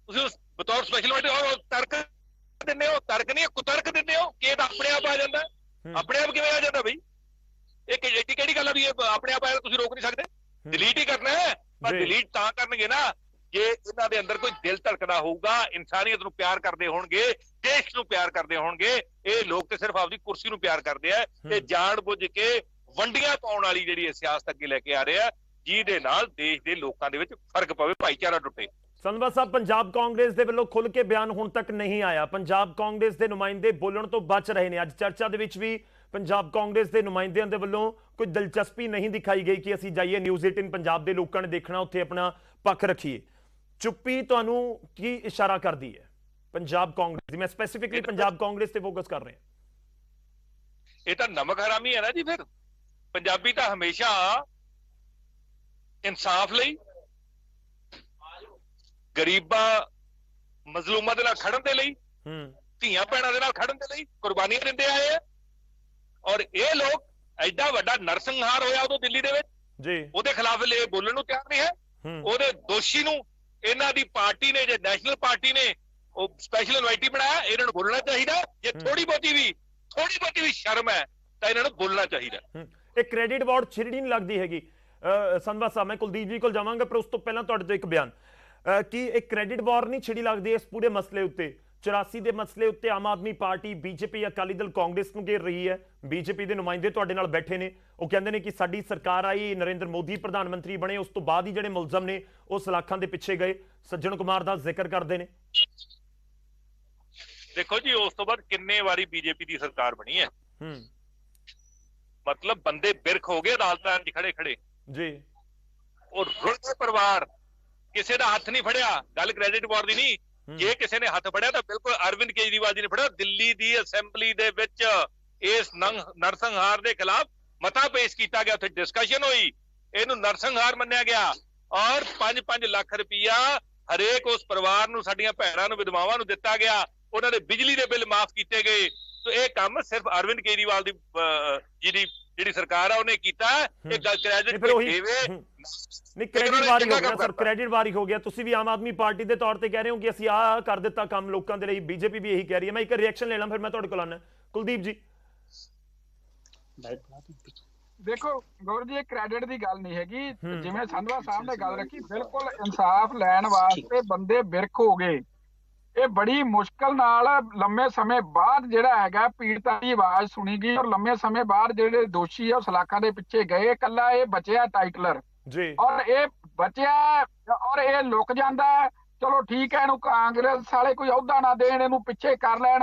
ਤੁਸੀਂ ਉਸ ਬਤੌਰ ਸਪੈਸ਼ਲ ਇਨਵਾਈਟੀ ਤਰਕ ਦਿੰਦੇ ਹੋ। ਤਰਕ ਨਹੀਂ, ਕੁਤਰਕ ਦਿੰਦੇ ਹੋ ਕਿ ਇਹ ਤਾਂ ਆਪਣੇ ਆਪ ਆ ਜਾਂਦਾ। ਆਪਣੇ ਆਪ ਕਿਵੇਂ ਆ ਜਾਂਦਾ ਬਈ? ਇਹ ਕਿਹੜੀ ਗੱਲ ਆ ਵੀ ਇਹ ਆਪਣੇ ਆਪ ਆਇਆ, ਤੁਸੀਂ ਰੋਕ ਨਹੀਂ ਸਕਦੇ, ਡਿਲੀਟ ਹੀ ਕਰਨਾ ਹੈ। ਪਰ ਡਿਲੀਟ ਤਾਂ ਕਰਨਗੇ ਨਾ ਜੇ ਇਹਨਾਂ ਦੇ ਅੰਦਰ ਕੋਈ ਦਿਲ ਧੜਕਦਾ ਹੋਊਗਾ, ਇਨਸਾਨੀਅਤ ਨੂੰ ਪਿਆਰ ਕਰਦੇ ਹੋਣਗੇ, ਦੇਸ਼ ਨੂੰ ਪਿਆਰ ਕਰਦੇ ਹੋਣਗੇ। ਇਹ ਲੋਕ ਤੇ ਸਿਰਫ ਆਪਦੀ ਕੁਰਸੀ ਨੂੰ ਪਿਆਰ ਕਰਦੇ ਆ ਤੇ ਜਾਣ ਬੁੱਝ ਕੇ ਵੰਡੀਆਂ ਪਾਉਣ ਵਾਲੀ ਜਿਹੜੀ ਸਿਆਸਤ ਅੱਗੇ ਲੈ ਕੇ ਆ ਰਹੇ ਆ, ਜਿਹਦੇ ਨਾਲ ਦੇਸ਼ ਦੇ ਲੋਕਾਂ ਦੇ ਵਿੱਚ ਫਰਕ ਪਵੇ, ਭਾਈਚਾਰਾ ਟੁੱਟੇ। ਸੰਧਵਾ ਸਾਹਿਬ, ਪੰਜਾਬ ਕਾਂਗਰਸ ਦੇ ਵੱਲੋਂ ਖੁੱਲ ਕੇ ਬਿਆਨ ਹੁਣ ਤੱਕ ਨਹੀਂ ਆਇਆ। ਪੰਜਾਬ ਕਾਂਗਰਸ ਦੇ ਨੁਮਾਇੰਦੇ ਬੋਲਣ ਤੋਂ ਬਚ ਰਹੇ ਨੇ। ਅੱਜ ਚਰਚਾ ਦੇ ਵਿੱਚ ਵੀ ਪੰਜਾਬ ਕਾਂਗਰਸ ਦੇ ਨੁਮਾਇੰਦਿਆਂ ਦੇ ਵੱਲੋਂ ਕੋਈ ਦਿਲਚਸਪੀ ਨਹੀਂ ਦਿਖਾਈ ਗਈ ਕਿ ਅਸੀਂ ਜਾਈਏ ਨਿਊਜ਼ 18 ਪੰਜਾਬ ਦੇ ਲੋਕਾਂ ਨੇ ਦੇਖਣਾ, ਉੱਥੇ ਆਪਣਾ ਪੱਖ ਰੱਖੀਏ। ਚੁੱਪੀ ਤੁਹਾਨੂੰ ਕੀ ਇਸ਼ਾਰਾ ਕਰਦੀ ਹੈ ਪੰਜਾਬ ਕਾਂਗਰਸ ਦੀ? ਮੈਂ ਸਪੈਸੀਫਿਕਲੀ ਪੰਜਾਬ ਕਾਂਗਰਸ ਤੇ ਫੋਕਸ ਕਰ ਰਿਹਾ। ਇਹ ਤਾਂ ਨਮਕ ਹਰਾਮੀ ਹੈ ਨਾ ਜੀ। ਫਿਰ ਪੰਜਾਬੀ ਤਾਂ ਹਮੇਸ਼ਾ ਇਨਸਾਫ ਲਈ, ਗਰੀਬਾਂ ਮਜ਼ਲੂਮਾਂ ਦੇ ਨਾਲ ਖੜਨ ਦੇ ਲਈ, ਧੀਆਂ ਭੈਣਾਂ ਦੇ ਨਾਲ ਖੜਨ ਦੇ ਲਈ ਕੁਰਬਾਨੀਆਂ ਦਿੰਦੇ ਆਏ ਆ। ਔਰ ਇਹ ਲੋਕ ਐਡਾ ਵੱਡਾ ਨਰਸੰਹਾਰ ਹੋਇਆ ਉਦੋਂ ਦਿੱਲੀ ਦੇ ਵਿੱਚ ਜੀ, ਉਹਦੇ ਖਿਲਾਫ ਬੋਲਣ ਨੂੰ ਤਿਆਰ ਨਹੀਂ ਹੈ। ਉਹਦੇ ਦੋਸ਼ੀ ਨੂੰ ਇਹਨਾਂ ਦੀ ਪਾਰਟੀ ਨੇ, ਜੇ ਨੈਸ਼ਨਲ ਪਾਰਟੀ ਨੇ ਉਹ ਸਪੈਸ਼ਲ ਇਨਵਾਈਟੀ ਬਣਾਇਆ, ਇਹਨਾਂ ਨੂੰ ਬੋਲਣਾ ਚਾਹੀਦਾ। ਜੇ ਥੋੜੀ ਬਹੁਤੀ ਵੀ ਸ਼ਰਮ ਹੈ ਤਾਂ ਇਹਨਾਂ ਨੂੰ ਬੋਲਣਾ ਚਾਹੀਦਾ। ਇਹ ਕ੍ਰੈਡਿਟ ਵਾਰਡ ਛਿੜੀ ਨਹੀਂ ਲੱਗਦੀ ਹੈਗੀ। ਸੰਧਵਾ ਸਾਹਿਬ, ਮੈਂ ਕੁਲਦੀਪ ਜੀ ਕੋਲ ਜਾਵਾਂਗਾ, ਪਰ ਉਸ ਤੋਂ ਪਹਿਲਾਂ ਤੁਹਾਡੇ ਤੋਂ ਇੱਕ ਬਿਆਨ ਕਿ ਇਹ ਕ੍ਰੈਡਿਟ ਵਾਰ ਨਹੀਂ ਛਿੜੀ ਲੱਗਦੀ ਇਸ ਪੂਰੇ ਮਸਲੇ ਉੱਤੇ। 84 ਦੇ ਮਸਲੇ ਉੱਤੇ ਆਮ ਆਦਮੀ ਪਾਰਟੀ, ਬੀਜੇਪੀ, ਅਕਾਲੀ ਦਲ ਕਾਂਗਰਸ ਨੂੰ ਘੇਰ ਰਹੀ ਹੈ। ਬੀਜੇਪੀ ਦੇ ਨੁਮਾਇੰਦੇ ਤੁਹਾਡੇ ਨਾਲ ਬੈਠੇ ਨੇ, ਉਹ ਕਹਿੰਦੇ ਨੇ ਕਿ ਸਾਡੀ ਸਰਕਾਰ ਆਈ, ਨਰਿੰਦਰ ਮੋਦੀ ਪ੍ਰਧਾਨ ਮੰਤਰੀ ਬਣੇ, ਉਸ ਤੋਂ ਬਾਅਦ ਹੀ ਜਿਹੜੇ ਮੁਲਜ਼ਮ ਨੇ ਉਹ ਸਲਾਖਾਂ ਦੇ ਪਿੱਛੇ ਗਏ। ਸੱਜਣ ਕੁਮਾਰ ਦਾ ਜ਼ਿਕਰ ਕਰਦੇ ਨੇ। ਦੇਖੋ ਜੀ, ਉਸ ਤੋਂ ਬਾਅਦ ਕਿੰਨੇ ਵਾਰੀ ਬੀਜੇਪੀ ਦੀ ਸਰਕਾਰ ਬਣੀ ਹੈ। ਮਤਲਬ ਬੰਦੇ ਬਿਰਖ ਹੋ ਗਏ ਅਦਾਲਤਾਂ 'ਚ ਖੜੇ ਖੜੇ ਜੀ। ਉਹ ਰੁਲਦੇ ਪਰਿਵਾਰ, ਕਿਸੇ ਦਾ ਹੱਥ ਨਹੀਂ ਫੜਿਆ। ਗੱਲ ਕ੍ਰੈਡਿਟ ਵਾਰ ਦੀ ਨਹੀਂ, ਜੇ ਕਿਸੇ ਨੇ ਹੱਥ ਫੜਿਆ ਤਾਂ ਬਿਲਕੁਲ ਅਰਵਿੰਦ ਕੇਜਰੀਵਾਲ ਜੀ ਨੇ ਫੜਿਆ। ਦਿੱਲੀ ਦੀ ਅਸੈਂਬਲੀ ਦੇ ਵਿੱਚ इस नरसंहार के खिलाफ मता पेश किया गया, उत्थे डिस्कशन हुई, इहनूं नरसंहार मन्निया गया और 5-5 लाख रुपया हरेक उस परिवार नूं, साडीआं भैणां नूं, विधवावां नूं दिता गया, उन्होंने बिजली के बिल माफ किए गए। तो यह काम सिर्फ अरविंद केजरीवाल की जी सरकार है उन्हें किया। क्रेडिट वारी हो गया सर, क्रेडिट वारी हो गया। तुसी भी आम आदमी पार्टी के तौर पर कह रहे हो कि असीं आ कर दिता काम लोगों के लिए, बीजेपी भी यही कह रही है। मैं एक रिएक्शन लेना फिर मैं तुहाडे कोल आना। कुलदीप जी देखो गौर जी, क्रेडिट की गल नहीं हैगी, जिवें संधवा साहब ने गल रखी, बिल्कुल इंसाफ लैण वास्ते बंदे बिरख हो गए। ये बड़ी मुश्किल नाल लंबे समय बाद जिहड़ा हैगा पीड़िता की आवाज सुनी गई और लंबे समय बाद जिहड़े दोषी है सलाखा दे पिछे गए। कल्ला ये बचिया टाइटलर जी, और ये बचिया और ये लुक जांदा है। चलो ठीक है, इहनूं कांग्रेस वाले कोई अहुदा ना देण, इहनूं पिछे कर लैण,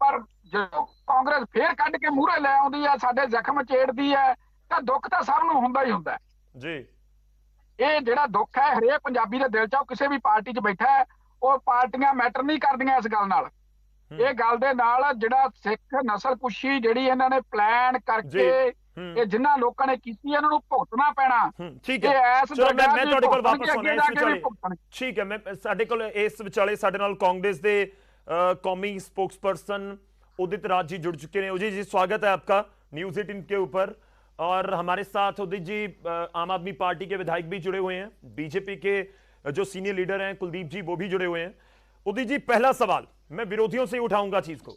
पर जो कांग्रेस फिर कढ के मूहरे लै आउंदी है, साडे जख्म छेड़दी है, तां दुख तां सब नूं हुंदा ही हुंदा है जी। ये जिहड़ा दुख है हरेक पंजाबी दे दिल च, किसी भी पार्टी च बैठा है, ਉਹ ਪਾਰਟੀਆਂ ਮੈਟਰ ਨਹੀਂ ਕਰਦੀਆਂ ਇਸ ਗੱਲ ਨਾਲ। ਇਹ ਗੱਲ ਦੇ ਨਾਲ ਜਿਹੜਾ ਸਿੱਖ ਨਸਲ ਕੁਸ਼ੀ ਜਿਹੜੀ ਇਹਨਾਂ ਨੇ ਪਲਾਨ ਕਰਕੇ ਇਹ ਜਿਨ੍ਹਾਂ ਲੋਕਾਂ ਨੇ ਕੀਤੀ ਇਹਨਾਂ ਨੂੰ ਭੁਗਤਣਾ ਪੈਣਾ। ਠੀਕ ਹੈ, ਚਲੋ ਮੈਂ ਤੁਹਾਡੇ ਕੋਲ ਵਾਪਸ ਆਉਣਾ ਇਸ ਵਿਚਾਲੇ। ਠੀਕ ਹੈ, ਮੈਂ ਸਾਡੇ ਕੋਲ ਇਸ ਵਿਚਾਲੇ ਸਾਡੇ ਨਾਲ ਕਾਂਗਰਸ ਦੇ ਕੌਮੀ स्पोक्सपर्सन उदित राज जी जुड़ चुके हैं। उदित जी स्वागत है आपका न्यूज़ 18 के ऊपर। और हमारे साथ उदित जी आम आदमी पार्टी के विधायक भी जुड़े हुए हैं, बीजेपी के जो सीनियर लीडर हैं कुलदीप जी वो भी जुड़े हुए हैं। उदित जी पहला सवाल मैं विरोधियों से उठाऊंगा चीज को।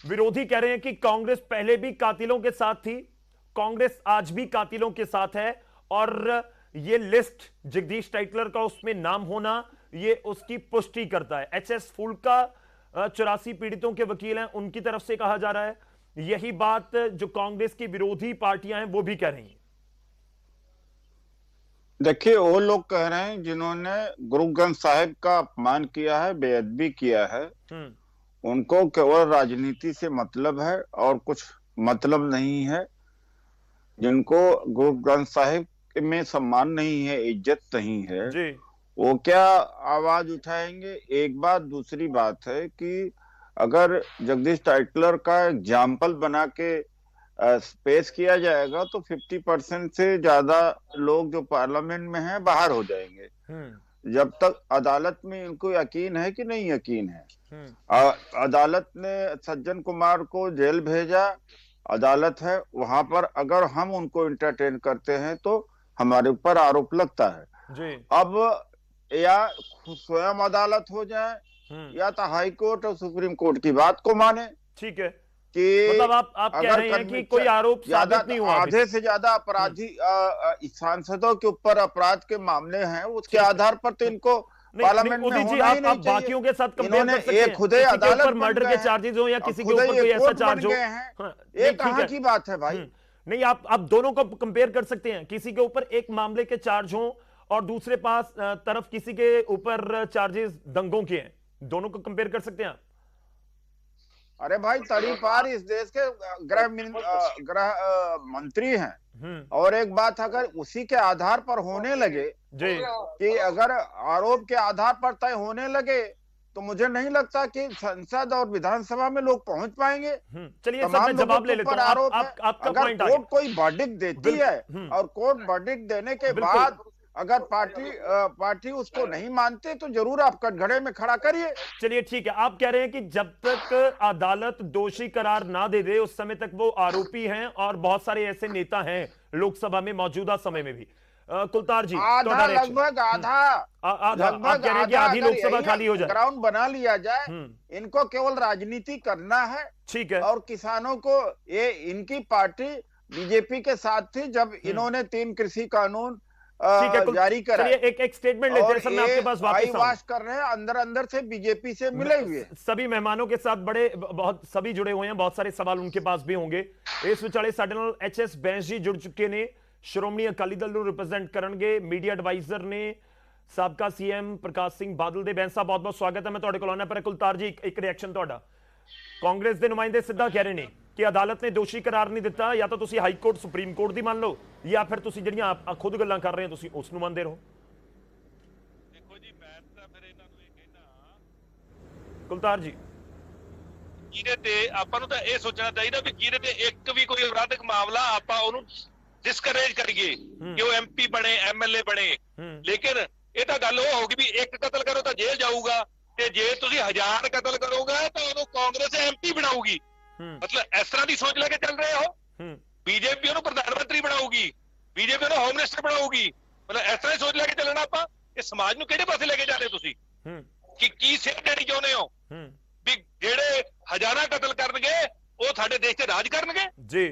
विरोधी कह रहे हैं कि कांग्रेस पहले भी कातिलों के साथ थी, कांग्रेस आज भी कातिलों के साथ है, और ये लिस्ट जगदीश टाइटलर का उसमें नाम होना ये उसकी पुष्टि करता है। एचएस फूलका 84 पीड़ितों के वकील हैं, उनकी तरफ से कहा जा रहा है। यही बात जो कांग्रेस की विरोधी पार्टियां हैं वो भी कह रही हैं। देखिए, वो लोग कह रहे हैं जिन्होंने गुरु ग्रंथ साहिब का अपमान किया है, बेअदबी किया है, उनको केवल राजनीति से मतलब है और कुछ मतलब नहीं है। जिनको गुरु ग्रंथ साहिब में सम्मान नहीं है, इज्जत नहीं है जी, वो क्या आवाज उठाएंगे? एक बात। दूसरी बात है कि अगर जगदीश टाइटलर का एग्जाम्पल बना के पेश किया जाएगा तो 50% से ज्यादा लोग जो पार्लियामेंट में हैं बाहर हो जाएंगे। जब तक अदालत में इनको यकीन है कि नहीं यकीन है। अदालत ने सज्जन कुमार को जेल भेजा, अदालत है वहां पर, अगर हम उनको इंटरटेन करते हैं तो हमारे ऊपर आरोप लगता है जी। अब या स्वयं अदालत हो जाए या तो हाई कोर्ट और सुप्रीम कोर्ट की बात को माने। ठीक है, कि मतलब आप कह रहे हैं कि कोई आरोप साबित नहीं हुआ, आधे से ज्यादा अपराधी सांसदों के ऊपर अपराध के मामले हैं, उसके आधार पर तो इनको पार्लियामेंट में होना ही नहीं चाहिए। बाकियों के साथ कंपेयर कर सकते हैं, खुदे अदालत पर मर्डर के चार्जेस हो या किसी के ऊपर कोई ऐसा चार्ज हो, ये कहां की बात है भाई? नहीं, आप दोनों को कंपेयर कर सकते हैं। किसी के ऊपर एक मामले के चार्ज हो और दूसरे पास तरफ किसी के ऊपर चार्जेस दंगों के हैं, दोनों को कंपेयर कर सकते हैं आप। अरे भाई, तड़ी पार इस देश के गृह मंत्री हैं, और एक बात अगर उसी के आधार पर होने लगे जी, कि अगर आरोप के आधार पर तय होने लगे तो मुझे नहीं लगता कि संसद और विधानसभा में लोग पहुंच पार्टी चलिए मैं जवाब ले लेता हूं। आरोप अगर कोर्ट कोई वर्डिक्ट देती है और कोर्ट वर्डिक्ट देने के बाद अगर पार्टी उसको नहीं मानते तो जरूर आप कटघरे में खड़ा करिए। चलिए ठीक है, आप कह रहे हैं कि जब तक अदालत दोषी करार ना दे दे उस समय तक वो आरोपी हैं, और बहुत सारे ऐसे नेता हैं लोकसभा में मौजूदा समय में भी। कुलतार जी, आधा लगभग आधी लोकसभा खाली हो जाए, ग्राउंड बना लिया जाए, इनको केवल राजनीति करना है। ठीक है, और किसानों को, ये इनकी पार्टी बीजेपी के साथ थी जब इन्होंने 3 कृषि कानून जारी करा। एक स्टेटमेंट लेते हैं सर, मैं आपके पास वापस वाश कर रहे हैं, अंदर से बीजेपी से मिले हुए सभी मेहमानों के साथ बहुत सभी जुड़े हुए हैं, बहुत सारे सवाल उनके पास भी होंगे। इस विचाले साडे नाल एचएस बैंस जी जुड़ चुके ने, श्रोमणी अकाली दल ਨੂੰ रिप्रेजेंट करनगे, मीडिया एडवाइजर ने साबका सीएम प्रकाश सिंह बादल ਦੇ। बैंस साहब बहुत बहुत स्वागत है, मैं ਤੁਹਾਡੇ ਕੋਲ ਆਉਣਾ। पर कुलतार जी एक रिएक्शन ਤੁਹਾਡਾ। कांग्रेस ਦੇ ਨੁਮਾਇੰਦੇ ਸਿੱਧਾ ਕਹਿ ਰਹੇ ਨੇ कि अदालत ने दोषी करार नहीं दिता, या तो तुसी हाई कोर्ट सुप्रीम कोर्ट दी मान लो, या फिर तुसी ਜਿਹੜੀਆਂ आप खुद गल्लां कर रहे हैं तुसी उस ਨੂੰ ਮੰਨਦੇ ਰਹੋ। देखो जी, मैं तो फिर इन्हां ਨੂੰ ਇਹ ਕਹਿਣਾ कुलतार जी, ਜਿਹਦੇ ਤੇ ਆਪਾਂ ਨੂੰ ਤਾਂ ਇਹ ਸੋਚਣਾ ਚਾਹੀਦਾ ਵੀ ਜਿਹਦੇ ਤੇ ਇੱਕ ਵੀ ਕੋਈ ਅਪਰਾਧਿਕ ਮਾਮਲਾ ਆਪਾਂ ਉਹਨੂੰ ਡਿਸਕਰੇਜ ਕਰੀਏ ਕਿ ਉਹ ਐਮਪੀ ਬਣੇ, ਐਮਐਲਏ ਬਣੇ। ਲੇਕਿਨ ਇਹ ਤਾਂ ਗੱਲ ਉਹ ਹੋਗੀ ਵੀ ਇੱਕ ਕਤਲ ਕਰੋ ਤਾਂ ਜੇਲ੍ਹ ਜਾਊਗਾ, ਤੇ ਜੇ ਤੁਸੀਂ 1000 ਕਤਲ ਕਰੋਗੇ ਤਾਂ ਉਹਨੂੰ ਕਾਂਗਰਸ ਐਮਪੀ ਬਣਾਊਗੀ। ਮਤਲਬ ਇਸ ਤਰ੍ਹਾਂ ਦੀ ਸੋਚ ਲੈ ਕੇ ਚੱਲ ਰਹੇ ਹੋ। ਬੀਜੇਪੀ ਉਹਨੂੰ ਪ੍ਰਧਾਨ ਮੰਤਰੀ ਬਣਾਊਗੀ, ਬੀਜੇਪੀ ਉਹਨੂੰ ਹੋਮ ਮਿਨਿਸਟਰ ਬਣਾਊਗੀ। ਮਤਲਬ ਇਸ ਤਰ੍ਹਾਂ ਦੀ ਸੋਚ ਲੈ ਕੇ ਚੱਲਣਾ ਆਪਾਂ। ਇਹ ਸਮਾਜ ਨੂੰ ਕਿਹੜੇ ਪਾਸੇ ਲੈ ਕੇ ਜਾ ਰਹੇ ਹੋ ਤੁਸੀਂ? ਕਿ ਕੀ ਸੇਧ ਦੇਣੀ ਚਾਹੁੰਦੇ ਹੋ ਵੀ ਜਿਹੜੇ ਹਜ਼ਾਰਾਂ ਕਤਲ ਕਰਨਗੇ ਉਹ ਸਾਡੇ ਦੇਸ਼ ਤੇ ਰਾਜ ਕਰਨਗੇ? ਜੀ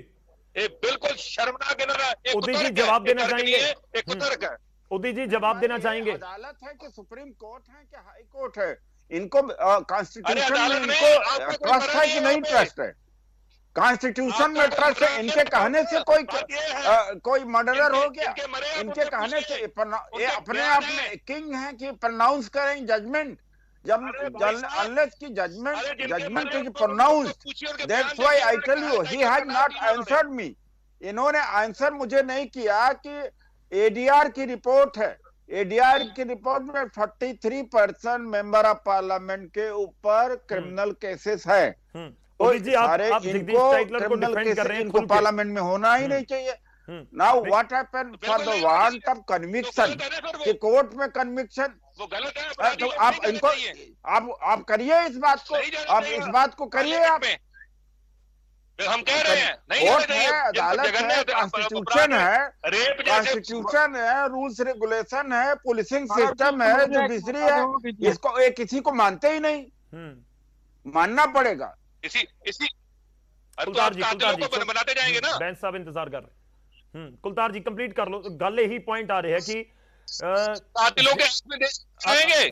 ਇਹ ਬਿਲਕੁਲ शर्मनाक ਇਹਨਾਂ ਦਾ ਇੱਕ उदी जी जवाब देना चाहेंगे? एक तर्क है। उदी जी जवाब देना चाहेंगे? अदालत है कि सुप्रीम कोर्ट है कि हाई कोर्ट है? इनको कॉन्स्टिट्यूशन में अदालत में इनको आपको कोई ट्रस्ट है कि नहीं ट्रस्ट है? कॉन्स्टिट्यूशन में ट्रस्ट है। इनके कहने से कोई मर्डरर हो गया? इनके कहने से ये अपने आप में किंग है कि प्रोनाउंस करें जजमेंट। जब अनलेस की judgement is pronounced, that's why I tell you he has not answered me. इन्होंने आंसर मुझे नहीं किया कि एडीआर की रिपोर्ट है। एडीआर की रिपोर्ट में 43% मेंबर ऑफ पार्लियामेंट के ऊपर क्रिमिनल केसेस है। जी, आप इनको क्रिमिनल केसेस इनको पार्लियामेंट में होना ही नहीं चाहिए। Now what happened for the warrant of conviction कि कोर्ट में कन्विक्शन, वो गलत है। तो आप इनको आप करिए इस बात को, आप इस बात को करिए। आप हम कह रहे हैं नहीं कोर्ट है, अदालत है, कॉन्स्टिट्यूशन है, कॉन्स्टिट्यूशन है, रूल्स रेगुलेशन है, पुलिसिंग सिस्टम है, जुडिशरी है। इसको ये किसी को मानते ही नहीं, मानना पड़ेगा। इसी कुलतार जी बनाते जाएंगे ना। बैंस साहब इंतजार कर रहे हैं। कुलतार जी कंप्लीट कर लो। गल यही पॉइंट आ रहे है कि कातिलों के हाथ में जाएंगे।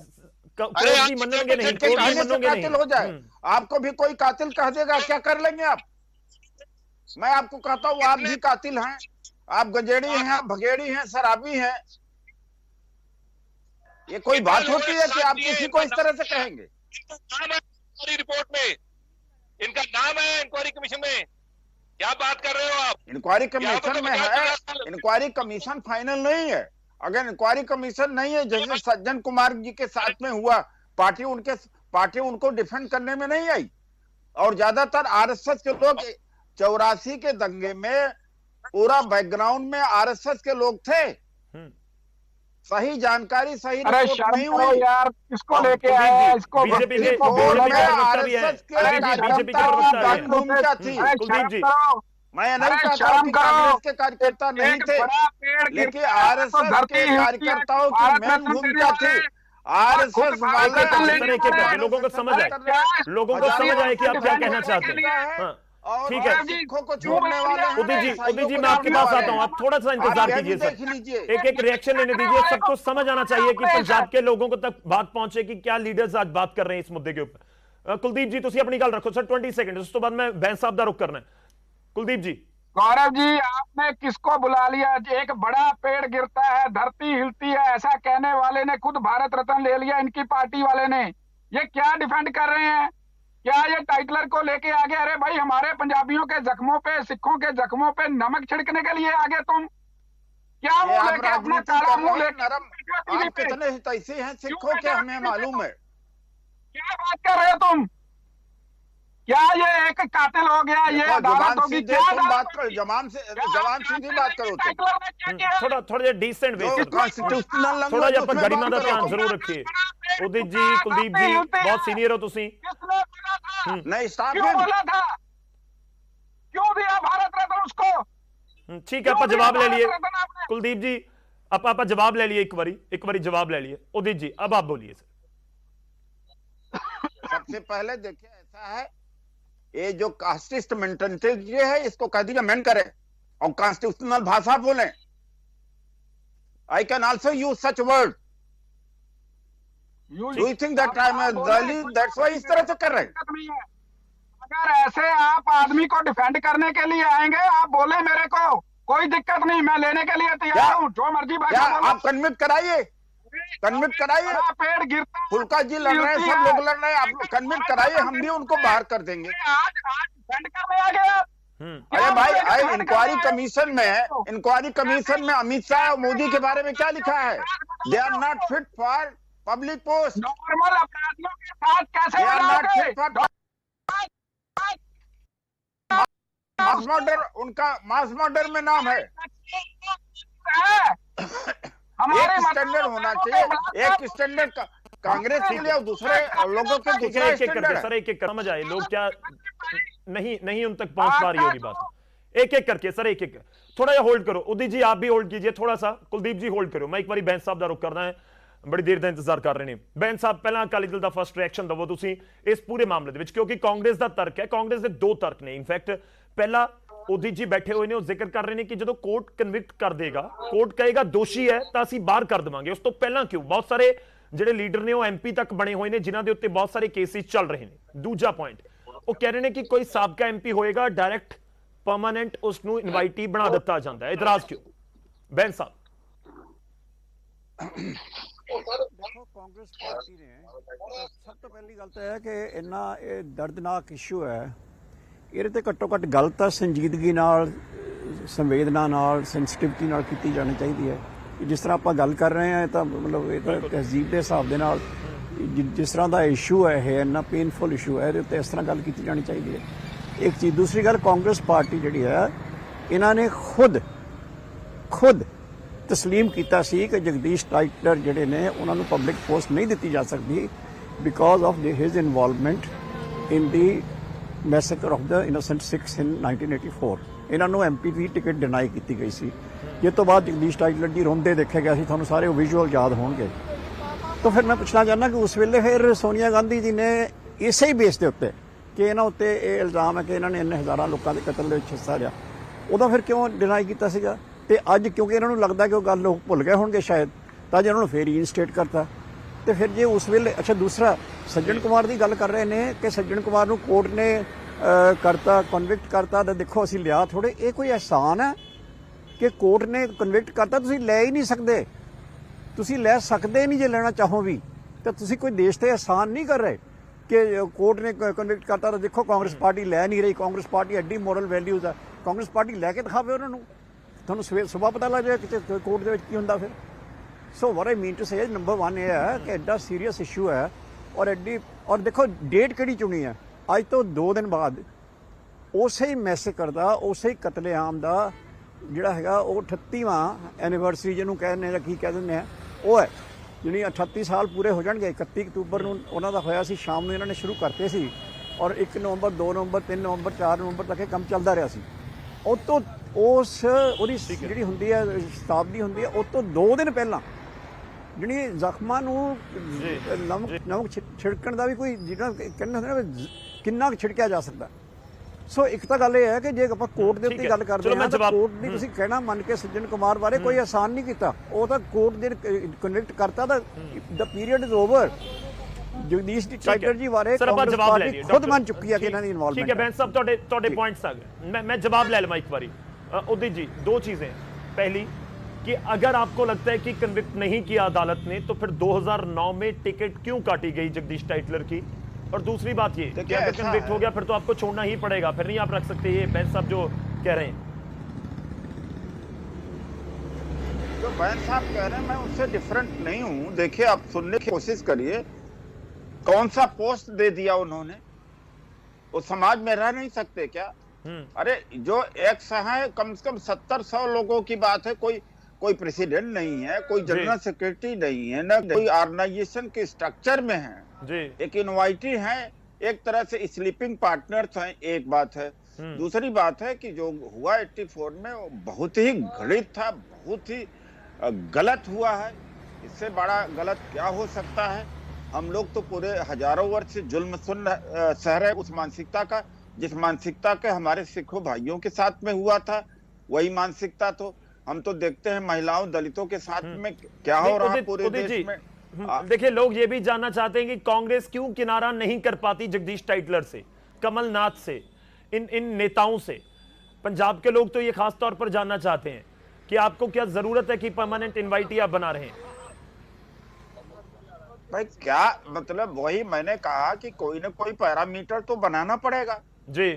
मनोगे नहीं, कातिल हो जाए। आपको भी कोई कातिल कह देगा, क्या कर लेंगे आप? मैं आपको कहता हूँ आप भी कातिल हैं, आप गजेड़ी हैं, भगेड़ी हैं, शराबी हैं। ये कोई बात होती है कि आप किसी को इस तरह से कहेंगे? रिपोर्ट में इनका नाम है इंक्वायरी कमीशन में। क्या बात कर रहे हो आप? इंक्वायरी कमीशन में है। इंक्वायरी कमीशन फाइनल नहीं है। अगर इंक्वायरी कमीशन नहीं है, जैसे सज्जन कुमार जी के साथ में हुआ, पार्टी उनको डिफेंड करने में नहीं आई। और ज्यादातर आरएसएस के लोग 84 के दंगे में पूरा बैकग्राउंड में आरएसएस के लोग थे। सही जानकारी, सही रिपोर्ट नहीं हुई यार। किसको लेके आया? इसको बीजेपी के आरएसएस के भूमिका थी। मैं नहीं कहता कि कांग्रेस के कार्यकर्ता नहीं थे, लेकिन आरएसएस के कार्यकर्ताओं की मेन भूमिका थी। आरएसएस वाले लोगों को समझ आए, कि आप क्या कहना चाहते हैं। ठीक है, सिखों को छोड़ने वाले। उदी जी मैं आपके पास आता हूँ, आप थोड़ा सा इंतजार कीजिए सर। एक रिएक्शन लेने दीजिए। सबको समझ आना चाहिए कि पंजाब के लोगों को तक बात पहुंचे कि क्या लीडर्स आज बात कर रहे हैं इस मुद्दे के ऊपर। कुलदीप जी तुसी अपनी गल रखो सर, 20 सेकंड, उस तो बाद मैं बैंस साहब दा रुख करना है। कुलदीप जी। गौरव जी, आपने किसको बुला लिया? एक बड़ा पेड़ गिरता है, धरती हिलती है, ऐसा कहने वाले ने खुद भारत रत्न ले लिया, इनकी पार्टी वाले ने। ये क्या डिफेंड कर रहे हैं? क्या ये टाइटलर को लेके आगे? अरे भाई, हमारे पंजाबियों के जख्मों पे, सिखों के जख्मों पे नमक छिड़कने के लिए आगे तुम? क्या मुंह लेके अपना काला मुंह लेके? कितने ऐसे हैं सिखों के, हमें मालूम है। क्या बात कर रहे हो तुम? क्या ये एक कातिल हो गया? ये अदालत होगी? क्या बात करो? जवान सीधी बात करो। थोड़ा डिसेंट वे, कॉन्स्टिट्यूशनल थोड़ा जिहा गरिमा दा ध्यान जरूर रखिए। उदित जी, कुलदीप जी बहुत सीनियर हो तुसी। नहीं, क्यों बोला था? क्यों दिया भारत रत्न उसको? ठीक है, आप जवाब ले लिए कुलदीप जी, आप जवाब ले लिए एक बारी जवाब ले लिए। उदित जी अब आप बोलिए सर। सबसे पहले देखिए, ऐसा है, ये जो कास्टिस्ट मेंटालिटी है, इसको कह दीजिए मेन करें और कॉन्स्टिट्यूशनल भाषा बोलें। I can also use such word. Do you think that I am Dalit? That's why इस तरह से कर रहे हैं। अगर ऐसे आप आदमी को डिफेंड करने के लिए आएंगे, आप बोले मेरे को, कोई दिक्कत नहीं, मैं लेने के लिए तैयार हूँ, जो मर्जी बात। आप कन्विक्ट कराइए, पेड़ गिरता, फुल्का जी लड़ रहे हैं, सब लोग लड़ रहे हैं, आप लोग कन्विक्ट कराइए, हम भी उनको बाहर कर देंगे। आज डिफेंड करने आ गया। अरे भाई, इंक्वायरी कमीशन में अमित शाह और मोदी के बारे में क्या लिखा है? They are not fit for public post. Normal अपराधियों के साथ कैसे मास मर्डर में नाम है। एक स्टैंडर्ड होना चाहिए, एक स्टैंडर्ड कांग्रेस के लिए और दूसरे लोगों के दूसरा स्टैंडर्ड। सर एक एक समझ आए लोग क्या नहीं उन तक पहुंच पा रही होगी बात। एक एक करके सर, एक एक थोड़ा जा होल्ड करो। उदित जी आप भी होल्ड कीजिए थोड़ा सा, कुलदीप जी होल्ड करो। मैं एक बार बैंस साहब ਦਾ रुख करना है, बड़ी देर ਦਾ इंतजार कर रहे ਨੇ। बैंस साहब पहला अकाली दल ਦਾ फर्स्ट रिएक्शन दवो ਤੁਸੀਂ ਇਸ ਪੂਰੇ ਮਾਮਲੇ ਦੇ ਵਿੱਚ, ਕਿਉਂਕਿ ਕਾਂਗਰਸ ਦਾ ਤਰਕ ਹੈ, ਕਾਂਗਰਸ ਦੇ ਦੋ ਤਰਕ ਨੇ। ਇਨਫੈਕਟ ਪਹਿਲਾ ਉदित ਜੀ ਬੈਠੇ ਹੋਏ ਨੇ, ਉਹ ਜ਼ਿਕਰ ਕਰ ਰਹੇ ਨੇ ਕਿ ਜਦੋਂ ਕੋਰਟ ਕਨਵਿਕਟ ਕਰ ਦੇਗਾ, ਕੋਰਟ ਕਹੇਗਾ ਦੋਸ਼ੀ ਹੈ ਤਾਂ ਅਸੀਂ ਬਾਹਰ ਕਰ ਦੇਵਾਂਗੇ। ਉਸ ਤੋਂ ਪਹਿਲਾਂ ਕਿਉਂ? ਬਹੁਤ ਸਾਰੇ ਜਿਹੜੇ ਲੀਡਰ ਨੇ ਉਹ ਐਮਪੀ ਤੱਕ ਬਣੇ ਹੋਏ ਨੇ ਜਿਨ੍ਹਾਂ ਦੇ ਉੱਤੇ ਬਹੁਤ ਸਾਰੇ ਕੇਸਿਸ ਚੱਲ ਰਹੇ ਨੇ। ਦੂਜਾ ਪੁਆਇੰਟ ਉਹ ਕਹਿ ਰਹੇ ਨੇ ਕਿ ਕੋਈ ਸਾਬਕਾ ਐਮਪੀ ਹੋਏਗਾ ਡਾਇਰੈਕਟ परमानेंट उसनू इनवाइटी बना दिता जाता है, इतराज क्यों? बैन साहब कांग्रेस पार्टी ने सब तो पहली गल तो है कि इन्ना दर्दनाक इशू है, ये तो घट्टो घट्ट गल तो संजीदगी नाल, संवेदना नाल, सेंसिटिविटी नाल कीती जानी चाहिए है। जिस तरह आप गल कर रहे हैं तो मतलब ये तो तहजीब के हिसाब के नाल जिस तरह का इशू है, ये इन्ना पेनफुल इशू है, तो इस तरह गल की जानी चाहिए है। एक चीज़। दूसरी गल, कांग्रेस पार्टी जी है इन्होंने खुद तस्लीम किया कि जगदीश टाइटलर जिहड़े ने उन्होंने पब्लिक पोस्ट नहीं दी जा सकती because of his involvement in the massacre of the innocent Sikhs in 1984। इन्होंने MP की टिकट डिनाई की गई सी, जिस तो बाद जगदीश टाइटलर जी रोंदे देखे गया, थानू सारे विजुअल याद होंगे। तो फिर मैं पूछना चाहना कि उस वेले फिर सोनिया गांधी जी ने इसे ही बेस के उत्ते कि इन्होंने उत्ते इल्जाम है कि इन्होंने इन्ने हज़ारां लोगों के कतल में हिस्सा लिया, उदा फिर क्यों डिनाई किया सीगा? ते अज क्योंकि इन्होंने लगता कि वो गल लोग भुल गए होंगे शायद, तो अज इन्होंने फिर रीइनस्टेट करता। तो फिर जे उस वेले अच्छा दूसरा सज्जन कुमार की गल कर रहे हैं कि सज्जन कुमार नूं कोर्ट ने करता कन्विक्ट करता, तो देखो असीं लिया थोड़े, ये कोई एहसान है कि कोर्ट ने कन्विक्ट करता तुसीं लै ही नहीं सकते, तुसीं लै सकते नहीं जे लेना चाहो भी, तो तुसीं कोई देश ते एहसान नहीं कर रहे कि कोर्ट ने कन्विक्ट करता। तो देखो कांग्रेस पार्टी लै नहीं रही, कांग्रेस पार्टी एडी मोरल वैल्यूज़ है, कांग्रेस पार्टी लैके दिखावे उन्होंने, तुहानूं सवेर सुबह पता लग जाए कि कोर्ट दे विच की हुंदा फिर। So what I mean to say number 1 ये है कि एडा सीरीयस इशू है और एडी, और देखो डेट किहड़ी चुनी है, अज तो 2 दिन बाद उस ही मैसेकर दा, उस ही कतलेआम दा जिहड़ा हैगा वो 38वां एनिवर्सरी जिहनूं कहने की कह दिंदे हैं वो है, जिहड़ी 38 साल पूरे हो जाएंगे। 31 अक्तूबर नूं उन्हां दा होया सी, शाम नूं इन्हां ने शुरू करते सी और 1 नवंबर 2 नवंबर 3 नवंबर 4 नवंबर तक ये काम चलदा रहा सी। उस तो उस उहदी जिहड़ी हुंदी है शताब्दी हुंदी है, उस तो 2 दिन पहलां जिहड़ी जख्मां नूं नमक छिड़कण दा भी कोई जिहड़ा कहंदे किन्ना छिड़किया जा सकदा। सो एक तो गल ये है कि जे आपां कोर्ट दे उत्ते गल करदे हां तां कोर्ट दी तुसीं कहना मन के सज्जन कुमार बारे कोई एहसान नहीं कीता, वो तां कोर्ट दे कन्विक्ट करता तां the period is over. Jagdish Tytler ji बारे कांग्रेस पार्टी खुद मान चुकी है कि इन्हां दी इन्वॉल्वमेंट। ठीक है बैंस साहब ਤੁਹਾਡੇ पॉइंट्स आ गए, मैं जवाब ले लवां एक बारी। उदित जी 2 चीजें, पहली कि अगर आपको लगता है कि कन्विक्ट नहीं किया अदालत ने तो फिर 2009 में टिकट क्यों काटी गई जगदीश टाइटलर की? और दूसरी बात ये कि अगर कन्विक्ट हो गया फिर तो आपको छोड़ना ही पड़ेगा, फिर नहीं आप रख सकते, ये बैंस साहब जो कह रहे हैं। जो बैंस साहब कह रहे हैं मैं उससे डिफरेंट नहीं हूं। देखिए आप सुनने की कोशिश करिए, कौन सा पोस्ट दे दिया उन्होंने? वो समाज में रह नहीं सकते क्या? अरे जो एक्स है कम से कम 70-100 लोगों की बात है, कोई प्रेसिडेंट नहीं है, कोई जनरल सेक्रेटरी नहीं है, ना कोई ऑर्गेनाइजेशन के स्ट्रक्चर में है जी। एक इनवाइटी है, एक तरह से स्लीपिंग पार्टनर्स हैं। एक बात है, दूसरी बात है कि जो हुआ 84 में वो बहुत ही घृणित था, बहुत ही गलत हुआ है। इससे बड़ा गलत क्या हो सकता है? हम लोग तो पूरे हजारों वर्ष से जुल्म सह रहे उस मानसिकता का, जिस मानसिकता के हमारे सिखों भाइयों के साथ में हुआ था, वही मानसिकता तो हम तो देखते हैं महिलाओं दलितों के साथ में क्या हो रहा है पूरे देश में। देखिए लोग ये भी जानना चाहते हैं कि कांग्रेस क्यों किनारा नहीं कर पाती जगदीश टाइटलर से, कमलनाथ से, इन नेताओं से। पंजाब के लोग तो ये खास तौर पर जानना चाहते हैं कि आपको क्या जरूरत है कि परमानेंट इनवाइटी आप बना रहे हैं? भाई क्या मतलब, वही मैंने कहा कि कोई ना कोई पैरामीटर तो बनाना पड़ेगा जी।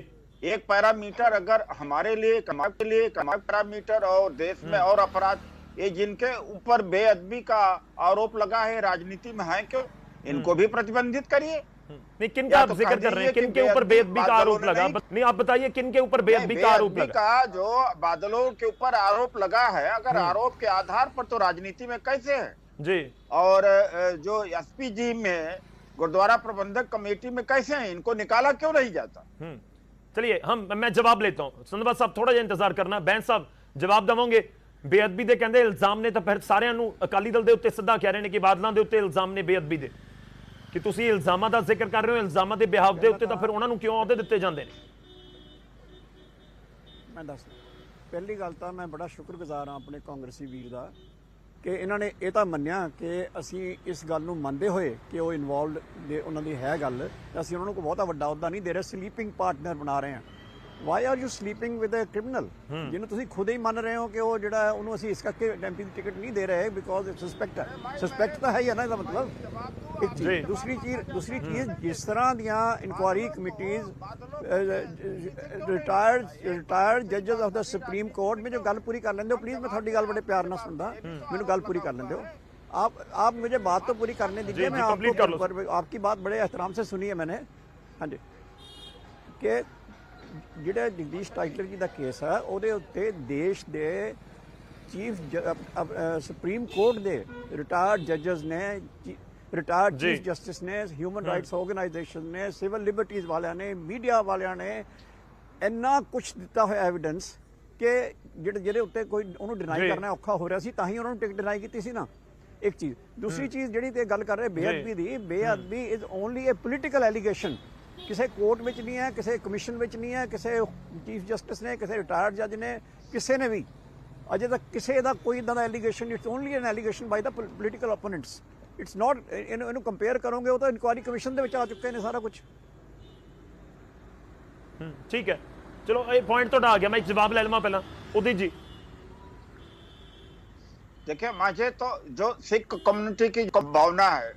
एक पैरामीटर अगर हमारे लिए पैरामीटर और देश में और अपराध, ये जिनके ऊपर बेअदबी का आरोप लगा है राजनीति में है, क्यों इनको भी प्रतिबंधित करिए। नहीं, किन का आप जिक्र कर रहे हैं? किन के ऊपर बेअदबी का आरोप लगा? नहीं, आप बताइए किन के ऊपर बेअदबी का आरोप लगा? का जो बादलों के ऊपर आरोप लगा है, अगर आरोप के आधार पर तो राजनीति में कैसे है जी, और जो एसपीजी में गुरुद्वारा प्रबंधक कमेटी में कैसे हैं, इनको निकाला क्यों नहीं जाता? चलिए मैं जवाब लेता हूं। संधवा साहब थोड़ा जिहा इंतजार करना। बैंस साहब जवाब देवोगे? बेअदबी ਦੇ ਕਹਿੰਦੇ ਇਲਜ਼ਾਮ ਨੇ ਤਾਂ ਫਿਰ ਸਾਰਿਆਂ ਨੂੰ ਅਕਾਲੀ ਦਲ ਦੇ ਉੱਤੇ ਸਿੱਧਾ ਕਹਿ ਰਹੇ ਨੇ ਕਿ ਬਾਦਲਾਂ ਦੇ ਉੱਤੇ ਇਲਜ਼ਾਮ ਨੇ ਬੇਅਦਬੀ ਦੇ, ਕਿ ਤੁਸੀਂ ਇਲਜ਼ਾਮਾਂ ਦਾ ਜ਼ਿਕਰ ਕਰ ਰਹੇ ਹੋ, ਇਲਜ਼ਾਮਾਂ ਦੇ ਬਿਹਾਫ ਦੇ ਉੱਤੇ ਤਾਂ ਫਿਰ ਉਹਨਾਂ ਨੂੰ ਕਿਉਂ ਅਹੁਦੇ ਦਿੱਤੇ ਜਾਂਦੇ ਨੇ? ਮੈਂ ਦੱਸ, ਪਹਿਲੀ ਗੱਲ ਤਾਂ ਮੈਂ ਬੜਾ ਸ਼ੁਕਰਗੁਜ਼ਾਰ ਹਾਂ ਆਪਣੇ ਕਾਂਗਰਸੀ ਵੀਰ ਦਾ ਕਿ ਇਹਨਾਂ ਨੇ ਇਹ ਤਾਂ ਮੰਨਿਆ ਕਿ ਅਸੀਂ ਇਸ ਗੱਲ ਨੂੰ ਮੰਨਦੇ ਹੋਏ ਕਿ ਉਹ ਇਨਵੋਲਵਡ ਦੇ ਉਹਨਾਂ ਦੀ ਹੈ ਗੱਲ, ਅਸੀਂ ਉਹਨਾਂ ਨੂੰ ਕੋਈ ਬਹੁਤਾ ਵੱਡਾ ਅਹੁਦਾ ਨਹੀਂ ਦੇ ਰਹੇ, ਸਲੀਪਿੰਗ ਪਾਰਟਨਰ ਬਣਾ ਰਹੇ ਹਾਂ। Why are you sleeping with a criminal ਜਿਹਨੂੰ ਤੁਸੀਂ ਖੁਦ ਹੀ ਮੰਨ ਰਹੇ ਹੋ ਕਿ ਉਹ ਜਿਹੜਾ ਉਹਨੂੰ ਅਸੀਂ ਇਸ ਕਰਕੇ ਐਮਪੀ ਦੀ ਟਿਕਟ ਨਹੀਂ ਦੇ ਰਹੇ ਬਿਕੋਜ਼ ਸਸਪੈਕਟ ਹੈ। ਸਸਪੈਕਟ ਤਾਂ ਹੈ ਹੀ ਹੈ ਨਾ, ਇਹਦਾ ਮਤਲਬ ਇੱਕ ਚੀਜ਼। ਦੂਸਰੀ ਚੀਜ਼ ਜਿਸ ਤਰ੍ਹਾਂ ਦੀਆਂ ਇਨਕੁਆਇਰੀ ਕਮੇਟੀਜ਼ ਰਿਟਾਇਰਡ ਜੱਜਸ ਆਫ ਦਾ ਸੁਪਰੀਮ ਕੋਰਟ में जो गल पूरी कर लेंगे हो, प्लीज मैं थोड़ी गल बड़े प्यार ना सुनता, मैंने गल पूरी कर लेंगे हो। आप मुझे बात तो पूरी करने दीजिए। मैं आपकी बात बड़े एहतराम से सुनी है मैंने। हाँ जी, कि ਜਿਹੜਾ ਜਗਦੀਸ਼ ਟਾਈਟਲਰ ਜੀ ਦਾ ਕੇਸ ਹੈ ਉਹਦੇ ਉੱਤੇ ਦੇਸ਼ ਦੇ ਚੀਫ ਸੁਪਰੀਮ ਕੋਰਟ ਦੇ ਰਿਟਾਇਰਡ ਜੱਜਸ ਨੇ, ਰਿਟਾਇਰਡ ਚੀਫ ਜਸਟਿਸ ਨੇ, ਹਿਊਮਨ ਰਾਈਟਸ ਆਰਗੇਨਾਈਜੇਸ਼ਨ ਨੇ, ਸਿਵਲ ਲਿਬਰਟੀਜ਼ ਵਾਲਿਆਂ ਨੇ, ਮੀਡੀਆ ਵਾਲਿਆਂ ਨੇ ਇੰਨਾ ਕੁਛ ਦਿੱਤਾ ਹੋਇਆ ਐਵੀਡੈਂਸ ਕਿ ਜਿਹਦੇ ਉੱਤੇ ਕੋਈ ਉਹਨੂੰ ਡਿਨਾਈ ਕਰਨਾ ਔਖਾ ਹੋ ਰਿਹਾ ਸੀ, ਤਾਂ ਹੀ ਉਹਨਾਂ ਨੂੰ ਟਿਕਟ ਡਿਨਾਈ ਕੀਤੀ ਸੀ ਨਾ। ਇੱਕ ਚੀਜ਼। ਦੂਸਰੀ ਚੀਜ਼ ਜਿਹੜੀ ਤੇ ਗੱਲ ਕਰ ਰਹੇ ਬੇਅਦਬੀ ਦੀ, ਬੇਅਦਬੀ is only a political allegation. ਕਿਸੇ ਕੋਰਟ ਵਿੱਚ ਨਹੀਂ ਹੈ, ਕਿਸੇ ਕਮਿਸ਼ਨ ਵਿੱਚ ਨਹੀਂ ਹੈ, ਕਿਸੇ ਚੀਫ ਜਸਟਿਸ ਨੇ, ਕਿਸੇ ਰਿਟਾਇਰਡ ਜੱਜ ਨੇ, ਕਿਸੇ ਨੇ ਵੀ ਅਜੇ ਤੱਕ ਕਿਸੇ ਦਾ ਕੋਈ ਇਦਾਂ ਦਾ allegation, it's only an allegation by the political opponents. It's not, ਇਹਨੂੰ ਕੰਪੇਅਰ ਕਰੋਗੇ ਉਹ ਤਾਂ ਇਨਕੁਆਇਰੀ ਕਮਿਸ਼ਨ ਦੇ ਵਿੱਚ ਆ ਚੁੱਕੇ ਨੇ ਸਾਰਾ ਕੁਝ। ठीक है, चलो ये पॉइंट तो आ गया। मैं एक जवाब ले लूँ पहला उदित जी। देखिए, मुझे तो जो सिख कम्युनिटी की भावना है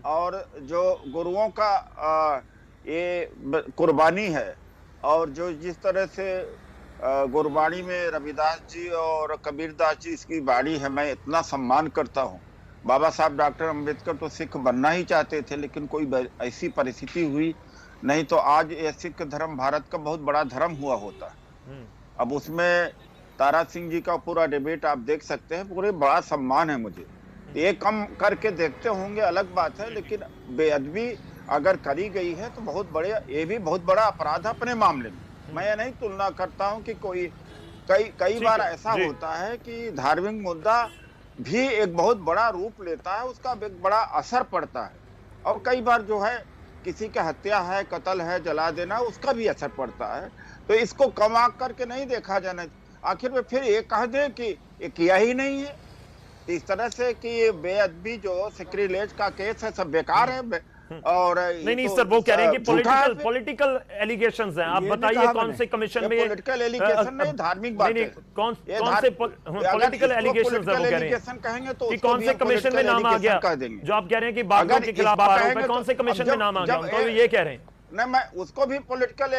और जो गुरुओं का ये कुर्बानी है, और जो जिस तरह से गुरबाणी में रविदास जी और कबीरदास जी इसकी बाणी है, मैं इतना सम्मान करता हूँ। बाबा साहब डॉक्टर अंबेडकर तो सिख बनना ही चाहते थे, लेकिन कोई ऐसी परिस्थिति हुई, नहीं तो आज ये सिख धर्म भारत का बहुत बड़ा धर्म हुआ होता। अब उसमें तारा सिंह जी का पूरा डिबेट आप देख सकते हैं, पूरे बड़ा सम्मान है मुझे। ये कम करके देखते होंगे अलग बात है, लेकिन बेअदबी अगर करी गई है तो बहुत बड़े, ये भी बहुत बड़ा अपराध है अपने मामले में। मैं ये नहीं तुलना करता हूँ कि कई बार ऐसा होता है कि धार्मिक मुद्दा भी एक बहुत बड़ा रूप लेता है, उसका एक बड़ा असर पड़ता है, और कई बार जो है किसी की हत्या है, कत्ल है, जला देना, उसका भी असर पड़ता है। तो इसको कम आंक करके नहीं देखा जाना। आखिर में फिर ये कह दे कि ये किया ही नहीं है, इस तरह से कि ये बेअदबी जो सेक्रेटरीज का केस है सब बेकार है। और नहीं सर, वो कह रहे हैं कि पॉलिटिकल एलिगेशंस हैं। आप बताइए कौन से कमीशन में पॉलिटिकल एलिगेशन नहीं, धार्मिक बात है। कौन से पॉलिटिकल एलिगेशंस है वो कह रहे हैं कहेंगे तो कि कौन से कमीशन में नाम आ गया, जो आप कह रहे हैं कि बागियों के खिलाफ आरोप है, कौन से कमीशन में नाम आ गया, उनको ये कह रहे हैं। नहीं, मैं उसको भी पॉलिटिकल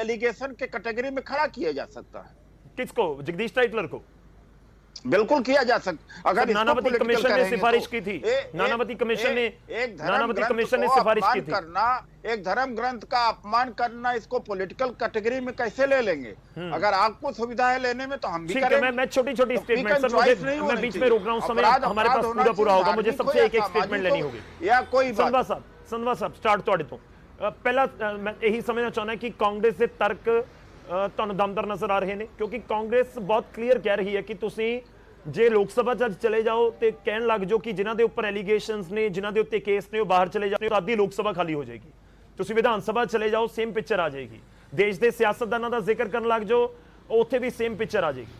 एलिगेशन के कैटेगरी में खड़ा किया जा सकता है। किसको? जगदीश टाइटलर को बिल्कुल किया जा सकता। अगर नानावती कमीशन ने सिफारिश की थी, नानावती कमीशन ने सिफारिश की थी करना, एक धर्म ग्रंथ का अपमान करना, इसको पॉलिटिकल कैटेगरी में कैसे ले लेंगे? अगर आपको सुविधा है लेने में तो हम भी करेंगे। मैं छोटी-छोटी स्टेटमेंट सर, मैं बीच में रोक रहा हूं, समय हमारे पास पूरा होगा, मुझे सबसे एक स्टेटमेंट लेनी होगी। या कोई संधवा साहब स्टार्ट ਤੁਹਾਡੇ ਤੋਂ ਪਹਿਲਾਂ मैं यही समझना चाहना कि कांग्रेस ਦੇ ਤਰਕ ਤੁਹਾਨੂੰ ਦਮਦਾਰ ਨਜ਼ਰ ਆ ਰਹੇ ਨੇ, ਕਿਉਂਕਿ ਕਾਂਗਰਸ ਬਹੁਤ ਕਲੀਅਰ ਕਹਿ ਰਹੀ ਹੈ ਕਿ ਤੁਸੀਂ ਜੇ ਲੋਕ ਸਭਾ ਚ ਚਲੇ ਜਾਓ ਤੇ ਕਹਿਣ ਲੱਗ ਜਾਓ ਕਿ ਜਿਨ੍ਹਾਂ ਦੇ ਉੱਪਰ ਐਲੀਗੇਸ਼ਨਸ ਨੇ, ਜਿਨ੍ਹਾਂ ਦੇ ਉੱਤੇ ਕੇਸ ਨੇ, ਉਹ ਬਾਹਰ ਚਲੇ ਜਾਓ ਤਾਂ ਅੱਧੀ ਲੋਕ ਸਭਾ ਖਾਲੀ ਹੋ ਜਾਏਗੀ। ਤੁਸੀਂ ਵਿਧਾਨ ਸਭਾ ਚਲੇ ਜਾਓ, ਸੇਮ ਪਿਕਚਰ ਆ ਜਾਏਗੀ। ਦੇਸ਼ ਦੇ ਸਿਆਸਤਦਾਨਾਂ ਦਾ ਜ਼ਿਕਰ ਕਰਨ ਲੱਗ ਜਾਓ, ਉੱਥੇ ਵੀ ਸੇਮ ਪਿਕਚਰ ਆ ਜਾਏਗੀ।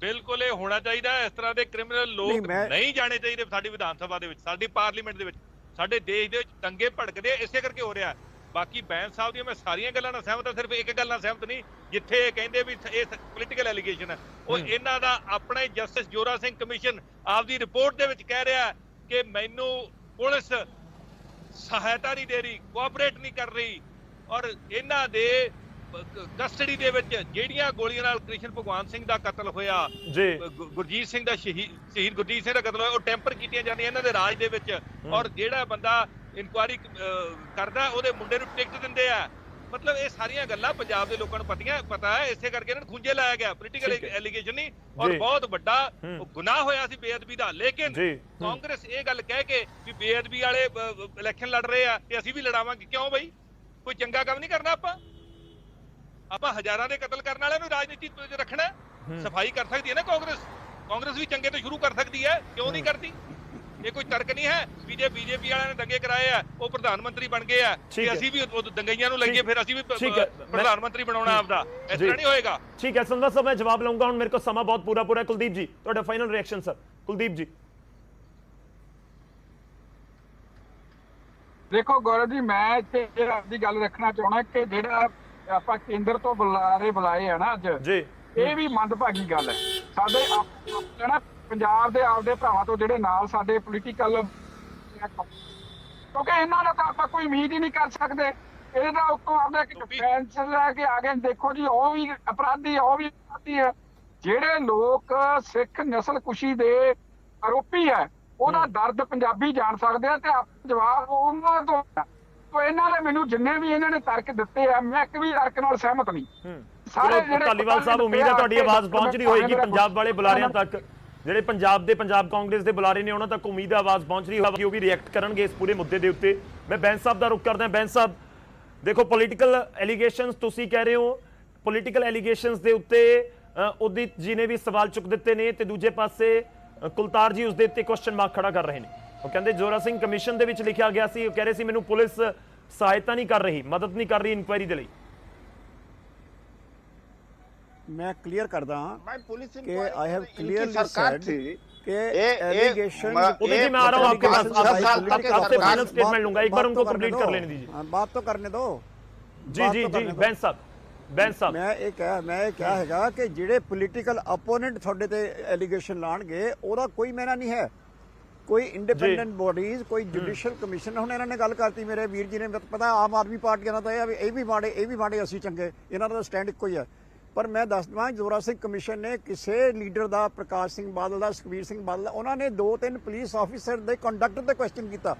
ਬਿਲਕੁਲ ਇਹ ਹੋਣਾ ਚਾਹੀਦਾ। ਇਸ ਤਰ੍ਹਾਂ ਦੇ ਕ੍ਰਿਮੀਨਲ ਲੋਕ ਨਹੀਂ ਜਾਣੇ ਚਾਹੀਦੇ ਸਾਡੀ ਵਿਧਾਨ ਸਭਾ ਦੇ ਵਿੱਚ, ਸਾਡੀ ਪਾਰਲੀਮੈਂਟ ਦੇ ਵਿੱਚ। ਸਾਡੇ ਦੇਸ਼ ਦੇ ਵਿੱਚ ਦੰਗੇ ਭੜਕਦੇ ਇਸੇ ਕਰਕੇ ਹੋ ਰਿਹਾ। ਬਾਕੀ ਬੈਂਸ ਸਾਹਿਬ ਦੀਆਂ ਮੈਂ ਸਾਰੀਆਂ ਗੱਲਾਂ ਨਾਲ ਸਹਿਮਤ ਹਾਂ, ਸਿਰਫ ਇੱਕ ਗੱਲ ਨਾਲ ਸਹਿਮਤ ਨਹੀਂ, ਜਿੱਥੇ ਇਹ ਕਹਿੰਦੇ ਵੀ ਇਹ ਪੋਲੀਟੀਕਲ ਐਲੀਗੇਸ਼ਨ ਹੈ, ਉਹ ਇਹਨਾਂ ਦਾ ਆਪਣਾ ਹੀ ਜਸਟਿਸ ਜੋਰਾ ਸਿੰਘ ਕਮਿਸ਼ਨ ਆਪਦੀ ਰਿਪੋਰਟ ਦੇ ਵਿੱਚ ਕਹਿ ਰਿਹਾ ਕਿ ਮੈਨੂੰ ਪੁਲਿਸ ਸਹਾਇਤਾ ਨਹੀਂ ਦੇ ਰਹੀ, ਕੋਆਪਰੇਟ ਨਹੀਂ ਕਰ ਰਹੀ, ਔਰ ਇਹਨਾਂ ਦੇ ਕਸਟਡੀ ਦੇ ਵਿੱਚ ਜਿਹੜੀਆਂ ਗੋਲੀਆਂ ਨਾਲ ਕ੍ਰਿਸ਼ਨ ਭਗਵਾਨ ਸਿੰਘ ਦਾ ਕਤਲ ਹੋਇਆ, ਗੁਰਜੀਤ ਸਿੰਘ ਦਾ ਸ਼ਹੀਦ ਗੁਰਜੀਤ ਸਿੰਘ ਦਾ ਕਤਲ ਹੋਇਆ, ਉਹ ਟੈਂਪਰ ਕੀਤੀਆਂ ਜਾਂਦੀਆਂ ਇਹਨਾਂ ਦੇ ਰਾਜ ਦੇ ਵਿੱਚ। ਔਰ ਜਿਹੜਾ ਬੰਦਾ ਇਨਕੁਆਇਰੀ ਕਰਦਾ, ਉਹਦੇ ਮੁੰਡੇ ਨੂੰ ਟਿਕਟ ਦਿੰਦੇ ਆ। ਮਤਲਬ ਇਹ ਸਾਰੀਆਂ ਗੱਲਾਂ ਪੰਜਾਬ ਦੇ ਲੋਕਾਂ ਨੂੰ ਪਤਾ ਹੈ, ਇਸੇ ਕਰਕੇ ਇਹਨਾਂ ਨੂੰ ਖੁੰਝੇ ਲਾਇਆ ਗਿਆ, ਪੋਲੀਟੀਕਲ ਐਲੀਗੇਸ਼ਨ ਨਹੀਂ, ਔਰ ਬਹੁਤ ਵੱਡਾ ਗੁਨਾਹ ਹੋਇਆ ਸੀ ਬੇਅਦਬੀ ਦਾ। ਲੇਕਿਨ ਕਾਂਗਰਸ ਇਹ ਗੱਲ ਕਹਿ ਕੇ ਵੀ ਬੇਅਦਬੀ ਵਾਲੇ ਇਲੈਕਸ਼ਨ ਲੜ ਰਹੇ ਆ ਤੇ ਅਸੀਂ ਵੀ ਲੜਾਵਾਂਗੇ, ਕਿਉਂ ਬਈ? ਕੋਈ ਚੰਗਾ ਕੰਮ ਨਹੀਂ ਕਰਨਾ ਆਪਾਂ ਹਜ਼ਾਰਾਂ ਦੇ ਕਤਲ ਕਰਨ ਵਾਲਿਆਂ ਨੂੰ ਰਾਜਨੀਤੀ ਵਿੱਚ ਰੱਖਣਾ? ਸਫਾਈ ਕਰ ਸਕਦੀ ਹੈ ਨਾ ਕਾਂਗਰਸ ਵੀ ਚੰਗੇ ਤੋਂ ਸ਼ੁਰੂ ਕਰ ਸਕਦੀ ਹੈ, ਕਿਉਂ ਨਹੀਂ ਕਰਦੀ? ਇਹ ਕੋਈ ਤਰਕ ਨਹੀਂ ਹੈ ਵੀ ਜੇ ਬੀਜੇਪੀ ਵਾਲਿਆਂ ਨੇ ਦੰਗੇ ਕਰਾਏ ਆ, ਉਹ ਪ੍ਰਧਾਨ ਮੰਤਰੀ ਬਣ ਗਏ ਆ ਤੇ ਅਸੀਂ ਵੀ ਦੰਗਈਆਂ ਨੂੰ ਲਈਏ, ਫਿਰ ਅਸੀਂ ਵੀ ਪ੍ਰਧਾਨ ਮੰਤਰੀ ਬਣਾਉਣਾ ਆਪਦਾ, ਇਸ ਤਰ੍ਹਾਂ ਨਹੀਂ ਹੋਏਗਾ। ਠੀਕ ਹੈ ਸੰਧਵਾ ਸਾਹਿਬ, ਮੈਂ ਜਵਾਬ ਲਊਂਗਾ, ਹੁਣ ਮੇਰੇ ਕੋਲ ਸਮਾਂ ਬਹੁਤ ਪੂਰਾ ਹੈ। ਕੁਲਦੀਪ ਜੀ, ਤੁਹਾਡਾ ਫਾਈਨਲ ਰਿਐਕਸ਼ਨ ਸਰ। ਕੁਲਦੀਪ ਜੀ। ਦੇਖੋ ਗੌਰਵ ਜੀ, ਮੈਂ ਇੱਥੇ ਆਪਦੀ ਗੱਲ ਰੱਖਣਾ ਚਾਹਣਾ ਕਿ ਜਿਹੜਾ ਆਪਾਂ ਕੇਂਦਰ ਤੋਂ ਬੁਲਾਏ ਆ ਨਾ ਅੱਜ ਜੀ, ਇਹ ਵੀ ਮੰਦਭਾਗੀ ਗੱਲ ਹੈ। ਸਾਡੇ ਨਾ ਪੰਜਾਬ ਦੇ ਆਪਦੇ ਭਰਾਵਾਂ ਤੋਂ ਜਿਹੜੇ ਨਾਲ ਸਾਡੇ ਪੋਲੀਟੀਕਲ, ਕਿਉਂਕਿ ਇਹਨਾਂ ਦਾ ਤਾਂ ਆਪਾਂ ਕੋਈ ਉਮੀਦ ਹੀ ਨਹੀਂ ਕਰ ਸਕਦੇ। ਇਹਦਾ ਉੱਤੋਂ ਆਪਦਾ ਇੱਕ ਡਿਫੈਂਸ ਲੈ ਕੇ ਆ ਗਏ। ਦੇਖੋ ਜੀ, ਉਹ ਵੀ ਅਪਰਾਧੀ ਹੈ। ਜਿਹੜੇ ਲੋਕ ਸਿੱਖ ਨਸਲਕੁਸ਼ੀ ਦੇ ਆਰੋਪੀ ਹੈ, ਉਹਦਾ ਦਰਦ ਪੰਜਾਬੀ ਜਾਣ ਸਕਦੇ ਆ, ਤੇ ਜਵਾਬ ਉਹਨਾਂ ਤੋਂ। ਇਹਨਾਂ ਨੇ ਮੈਨੂੰ ਜਿੰਨੇ ਵੀ ਇਹਨਾਂ ਨੇ ਤਰਕ ਦਿੱਤੇ ਆ, ਮੈਂ ਇੱਕ ਵੀ ਤਰਕ ਨਾਲ ਸਹਿਮਤ ਨਹੀਂ। ਸਾਰੇ ਧਾਲੀਵਾਲ ਸਾਹਿਬ, ਉਮੀਦ ਹੈ ਤੁਹਾਡੀ ਆਵਾਜ਼ ਪਹੁੰਚ ਰਹੀ ਹੋਏਗੀ ਪੰਜਾਬ ਵਾਲੇ ਬੁਲਾਰਿਆਂ ਤੱਕ, ਜਿਹੜੇ ਪੰਜਾਬ ਕਾਂਗਰਸ ਦੇ ਬੁਲਾਰੇ ਨੇ, ਉਹਨਾਂ ਤੱਕ ਉਮੀਦ ਹੈ ਆਵਾਜ਼ ਪਹੁੰਚ ਰਹੀ ਹੋਵੇਗੀ, ਉਹ ਵੀ ਰਿਐਕਟ ਕਰਨਗੇ ਇਸ ਪੂਰੇ ਮੁੱਦੇ ਦੇ ਉੱਤੇ। ਮੈਂ ਬੈਂਸ ਸਾਹਿਬ ਦਾ ਰੁਖ ਕਰਦਾ। ਬੈਂਸ ਸਾਹਿਬ, ਦੇਖੋ ਪੋਲੀਟੀਕਲ ਐਲੀਗੇਸ਼ਨਸ ਤੁਸੀਂ ਕਹਿ ਰਹੇ ਹੋ, ਪੋਲੀਟੀਕਲ ਐਲੀਗੇਸ਼ਨਸ ਦੇ ਉੱਤੇ ਉਦਿਤ ਜੀ ਨੇ ਵੀ ਸਵਾਲ ਚੁੱਕ ਦਿੱਤੇ ਨੇ, ਤੇ ਦੂਜੇ ਪਾਸੇ ਕੁਲਤਾਰ ਜੀ ਉਸ ਦੇ ਉੱਤੇ ਕੁਐਸਚਨ ਮਾਰਕ ਖੜਾ ਕਰ ਰਹੇ ਨੇ। ਉਹ ਕਹਿੰਦੇ ਜ਼ੋਰਾ ਸਿੰਘ ਕਮਿਸ਼ਨ ਦੇ ਵਿੱਚ ਲਿਖਿਆ ਗਿਆ ਸੀ, ਉਹ ਕਹਿ ਰਹੇ ਸੀ ਮੈਨੂੰ ਪੁਲਿਸ ਸਹਾਇਤਾ ਨਹੀਂ ਕਰ ਰਹੀ, ਮਦਦ ਨਹੀਂ ਕਰ ਰਹੀ ਇਨਕੁਆਇਰੀ ਦੇ ਲਈ। मैं क्लियर करदा कि आई हैव क्लियरली सेड कि एलिगेशन उदय जी, मैं आ रहा हूं आपके पास, आपसे फाइनल स्टेटमेंट लूंगा, एक बार उनको कंप्लीट कर लेने दीजिए। बात तो करने दो। जी बैंस साहब, मैं क्या हैगा कि ਜਿਹੜੇ ਪੋਲੀਟੀਕਲ ਅਪੋਨੈਂਟ ਤੁਹਾਡੇ ਤੇ ਐਲੀਗੇਸ਼ਨ ਲਾਣਗੇ, ਉਹਦਾ ਕੋਈ ਮੈਨਾ ਨਹੀਂ ਹੈ। ਕੋਈ ਇੰਡੀਪੈਂਡੈਂਟ ਬੋਡੀਜ਼, ਕੋਈ ਜੁਡੀਸ਼ੀਅਲ ਕਮਿਸ਼ਨ। ਹੁਣ ਇਹਨਾਂ ਨੇ ਗੱਲ ਕਰਤੀ, ਮੇਰੇ ਵੀਰ ਜੀ ਨੇ ਪਤਾ ਆਮ ਆਦਮੀ ਪਾਰਟੀਆਂ ਦਾ ਇਹ ਵੀ ਮਾੜੇ ਅਸੀਂ ਚੰਗੇ, ਇਹਨਾਂ ਦਾ ਸਟੈਂਡ ਇੱਕੋ ਹੀ ਹੈ। ਪਰ ਮੈਂ ਦੱਸ ਦਵਾਂ, ਜ਼ੋਰਾ ਸਿੰਘ ਕਮਿਸ਼ਨ ਨੇ ਕਿਸੇ ਲੀਡਰ ਦਾ, ਪ੍ਰਕਾਸ਼ ਸਿੰਘ ਬਾਦਲ ਦਾ, ਸੁਖਬੀਰ ਸਿੰਘ ਬਾਦਲ ਦਾ, ਉਹਨਾਂ ਨੇ 2-3 ਪੁਲਿਸ ਆਫੀਸਰ ਦੇ ਕੰਡਕਟ ਤੇ ਕੁਐਸਚਨ ਕੀਤਾ,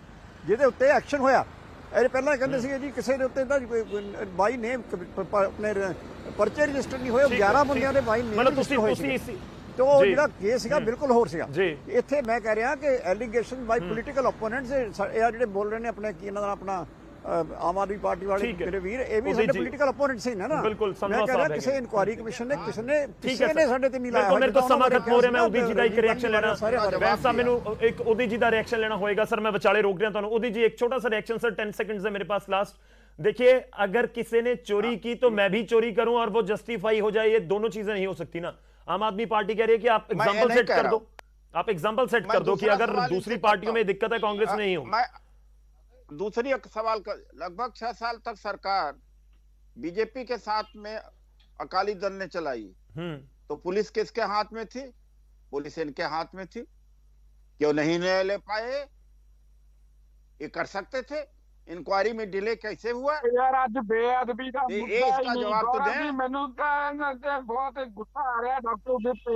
ਜਿਹਦੇ ਉੱਤੇ ਐਕਸ਼ਨ ਹੋਇਆ। ਇਹ ਪਹਿਲਾਂ ਕਹਿੰਦੇ ਸੀ ਜੀ ਕਿਸੇ ਦੇ ਉੱਤੇ ਤਾਂ ਬਾਈ ਨੇਮ ਆਪਣੇ ਪਰਚੇ ਰਜਿਸਟਰ ਨਹੀਂ ਹੋਏ, 11 ਬੰਦਿਆਂ ਦੇ ਬਾਈ ਨੇਮ ਰਜਿਸਟਰ ਹੋਏ ਸੀ, ਤੇ ਉਹ ਜਿਹੜਾ ਕੇਸ ਸੀਗਾ ਬਿਲਕੁਲ ਹੋਰ ਸੀਗਾ। ਇੱਥੇ ਮੈਂ ਕਹਿ ਰਿਹਾ ਕਿ ਐਲੀਗੇਸ਼ਨ ਬਾਈ ਪੋਲੀਟੀਕਲ ਓਪੋਨੈਂਟਸ, ਇਹ ਜਿਹੜੇ ਬੋਲ ਰਹੇ ਨੇ ਆਪਣੇ ਕੀ ਇਹਨਾਂ ਦਾ ਆਪਣਾ ਆਮ ਆਦਮੀ ਪਾਰਟੀ ਵਾਲੇ ਮੇਰੇ ਵੀਰ, ਇਹ ਵੀ ਸਾਡੇ ਪੋਲੀਟੀਕਲ ਓਪੋਨੈਂਟ ਸੀ ਨਾ। ਬਿਲਕੁਲ, ਮੈਂ ਕਹਿ ਰਿਹਾ ਕਿਸੇ ਇਨਕੁਆਇਰੀ ਕਮਿਸ਼ਨ ਨੇ ਕਿਸੇ ਨੇ ਸਾਡੇ ਤੇ ਨਹੀਂ ਲਾਇਆ। ਮੇਰੇ ਕੋਲ ਸਮਾਂ ਖਤਮ ਹੋ ਰਿਹਾ, ਮੈਂ ਉਦਿਤ ਜੀ ਦਾ ਇੱਕ ਰਿਐਕਸ਼ਨ ਲੈਣਾ। ਵੈਸਾ ਮੈਨੂੰ ਇੱਕ ਉਦਿਤ ਜੀ ਦਾ ਰਿਐਕਸ਼ਨ ਲੈਣਾ ਹੋਏਗਾ ਸਰ, ਮੈਂ ਵਿਚਾਲੇ ਰੋਕ ਰਿਹਾ ਤੁਹਾਨੂੰ। ਉਦਿਤ जी, एक छोटा सा रिएक्शन सर, 10 सेकंड्स है मेरे पास लास्ट। देखिए, अगर किसी ने चोरी की तो मैं भी चोरी करूं और वो जस्टिफाई हो जाए, ये दोनों चीजें नहीं हो सकती ना। आम आदमी पार्टी कह रही है कि आप एग्जांपल सेट कर दो, आप एग्जांपल सेट कर दो कि अगर दूसरी पार्टियों में दिक्कत है, कांग्रेस नहीं हो। दूसरी सवाल का, लगभग 6 साल तक सरकार बीजेपी के साथ में अकाली दल ने चलाई, तो पुलिस किसके हाथ में थी? पुलिस इनके हाथ में थी। क्यों नहीं ले पाए? ये कर सकते थे। इंक्वायरी में डिले कैसे हुआ यार? आज बेअदबी का मुद्दा इसका जवाब तो दें। मैनू बहुत गुस्सा आ रहा है डॉक्टर उदित पे।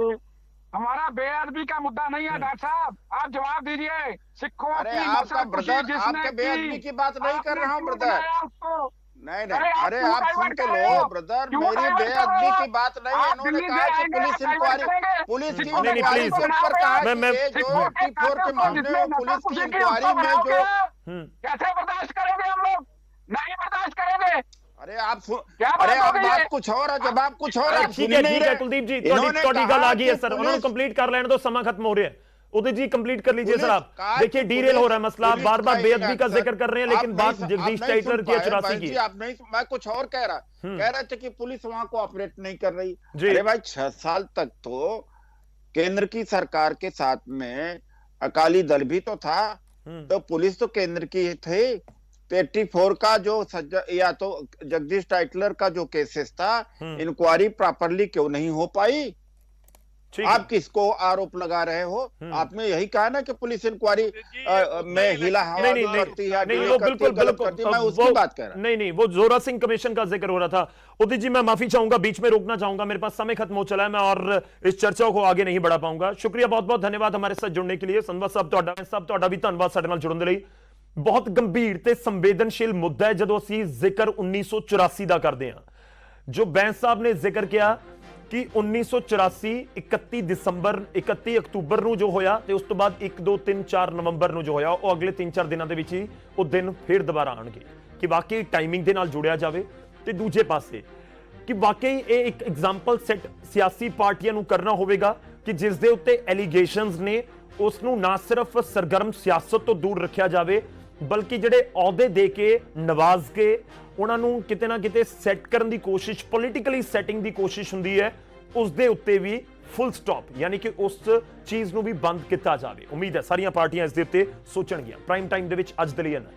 हमारा बेअदबी का मुद्दा नहीं है डॉक्टर साहब, आप जवाब दीजिए। सिखों की आपका ब्रदर, आपके बेअदबी की बात नहीं कर रहा हूँ ब्रदर, नहीं, अरे आप सुन के लो ब्रदर, मेरी बेअदबी की बात नहीं है। इन्होंने कहा कि पुलिस की इंक्वायरी के ऊपर कहा कि जो 84 के मामले में पुलिस की इंक्वायरी में जो, कैसे बर्दाश्त करेंगे हम लोग? नहीं बर्दाश्त करेंगे। अरे आप बात कुछ और है, जवाब कुछ और है। ठीक है कुलदीप जी, ਤੁਹਾਡੀ ਗੱਲ ਆ ਗਈ ਹੈ ਸਰ, ਉਹਨਾਂ ਨੂੰ ਕੰਪਲੀਟ ਕਰ ਲੈਣ ਦਿਓ, ਸਮਾਂ खत्म हो रहा है। उदित जी कंप्लीट कर लीजिए सर आप। देखिए डीरेल हो रहा है मसला, आप बार बार बेअदबी का जिक्र कर रहे हैं, लेकिन बात जगदीश टाइटलर की 84 की। आप नहीं, मैं कुछ और कह रहे थे कि पुलिस वहां कोऑपरेट नहीं कर रही। अरे भाई 6 साल तक तो केंद्र की सरकार के साथ में अकाली दल भी तो था, तो पुलिस तो केंद्र की थी। 84 का जो या तो जगदीश टाइटलर का जो केसेस था, इंक्वायरी प्रॉपरली क्यों नहीं हो पाई? आप किसको आरोप लगा रहे हो? आपने यही कहा ना कि पुलिस इंक्वायरी में हिला हवा करती है, मैं उसकी बात कर रहा। नहीं, वो जोरा सिंह कमीशन का जिक्र हो रहा था। उदित जी, मैं माफी चाहूंगा, बीच में रोकना चाहूंगा, मेरे पास समय खत्म हो चला है, मैं और इस चर्चा को आगे नहीं बढ़ा पाऊंगा। शुक्रिया, बहुत बहुत धन्यवाद हमारे साथ जुड़ने के लिए। संधवा साहब ਤੁਹਾਡਾ ਵੀ ਧੰਨਵਾਦ ਸਾਡੇ ਨਾਲ ਜੁੜਨ ਦੇ ਲਈ। ਬਹੁਤ ਗੰਭੀਰ ਤੇ ਸੰਵੇਦਨਸ਼ੀਲ ਮੁੱਦਾ ਹੈ ਜਦੋਂ ਅਸੀਂ ਜ਼ਿਕਰ 1984 ਦਾ ਕਰਦੇ ਹਾਂ। ਜੋ ਬੈਂਸ ਸਾਹਿਬ ਨੇ ਜ਼ਿਕਰ ਕਿਹਾ ਕਿ 1984 31 ਅਕਤੂਬਰ ਨੂੰ ਜੋ ਹੋਇਆ ਤੇ ਉਸ ਤੋਂ ਬਾਅਦ 1 2 3 4 ਨਵੰਬਰ ਨੂੰ ਜੋ ਹੋਇਆ ਉਹ ਅਗਲੇ 3-4 ਦਿਨਾਂ ਦੇ ਵਿੱਚ ਹੀ ਉਹ ਦਿਨ ਫਿਰ ਦੁਬਾਰਾ ਆਣਗੇ ਕਿ ਵਾਕਈ ਟਾਈਮਿੰਗ ਦੇ ਨਾਲ ਜੁੜਿਆ ਜਾਵੇ। ਤੇ ਦੂਜੇ ਪਾਸੇ ਕਿ ਵਾਕਈ ਇਹ ਇੱਕ ਐਗਜ਼ਾਮਪਲ ਸੈੱਟ ਸਿਆਸੀ ਪਾਰਟੀਆਂ ਨੂੰ ਕਰਨਾ ਹੋਵੇਗਾ ਕਿ ਜਿਸ ਦੇ ਉੱਤੇ ਐਲੀਗੇਸ਼ਨਸ ਨੇ ਉਸ ਨੂੰ ਨਾ ਸਿਰਫ ਸਰਗਰਮ ਸਿਆਸਤ ਤੋਂ ਦੂਰ ਰੱਖਿਆ ਜਾਵੇ ਬਲਕਿ ਜਿਹੜੇ ਅਹੁਦੇ ਦੇ ਕੇ ਨਵਾਜ਼ ਕੇ ਉਹਨਾਂ ਨੂੰ ਕਿਤੇ ਨਾ ਕਿਤੇ ਸੈੱਟ ਕਰਨ ਦੀ ਕੋਸ਼ਿਸ਼, ਪੋਲੀਟੀਕਲੀ ਸੈਟਿੰਗ ਦੀ ਕੋਸ਼ਿਸ਼ ਹੁੰਦੀ ਹੈ, ਉਸ ਦੇ ਉੱਤੇ ਵੀ ਫੁੱਲ ਸਟਾਪ ਯਾਨੀ ਕਿ ਉਸ ਚੀਜ਼ ਨੂੰ ਵੀ ਬੰਦ ਕੀਤਾ ਜਾਵੇ। ਉਮੀਦ ਹੈ ਸਾਰੀਆਂ ਪਾਰਟੀਆਂ ਇਸ ਦੇ ਉੱਤੇ ਸੋਚਣਗੀਆਂ। ਪ੍ਰਾਈਮ ਟਾਈਮ ਦੇ ਵਿੱਚ ਅੱਜ ਦੇ ਲਈ ਇੰਨਾ।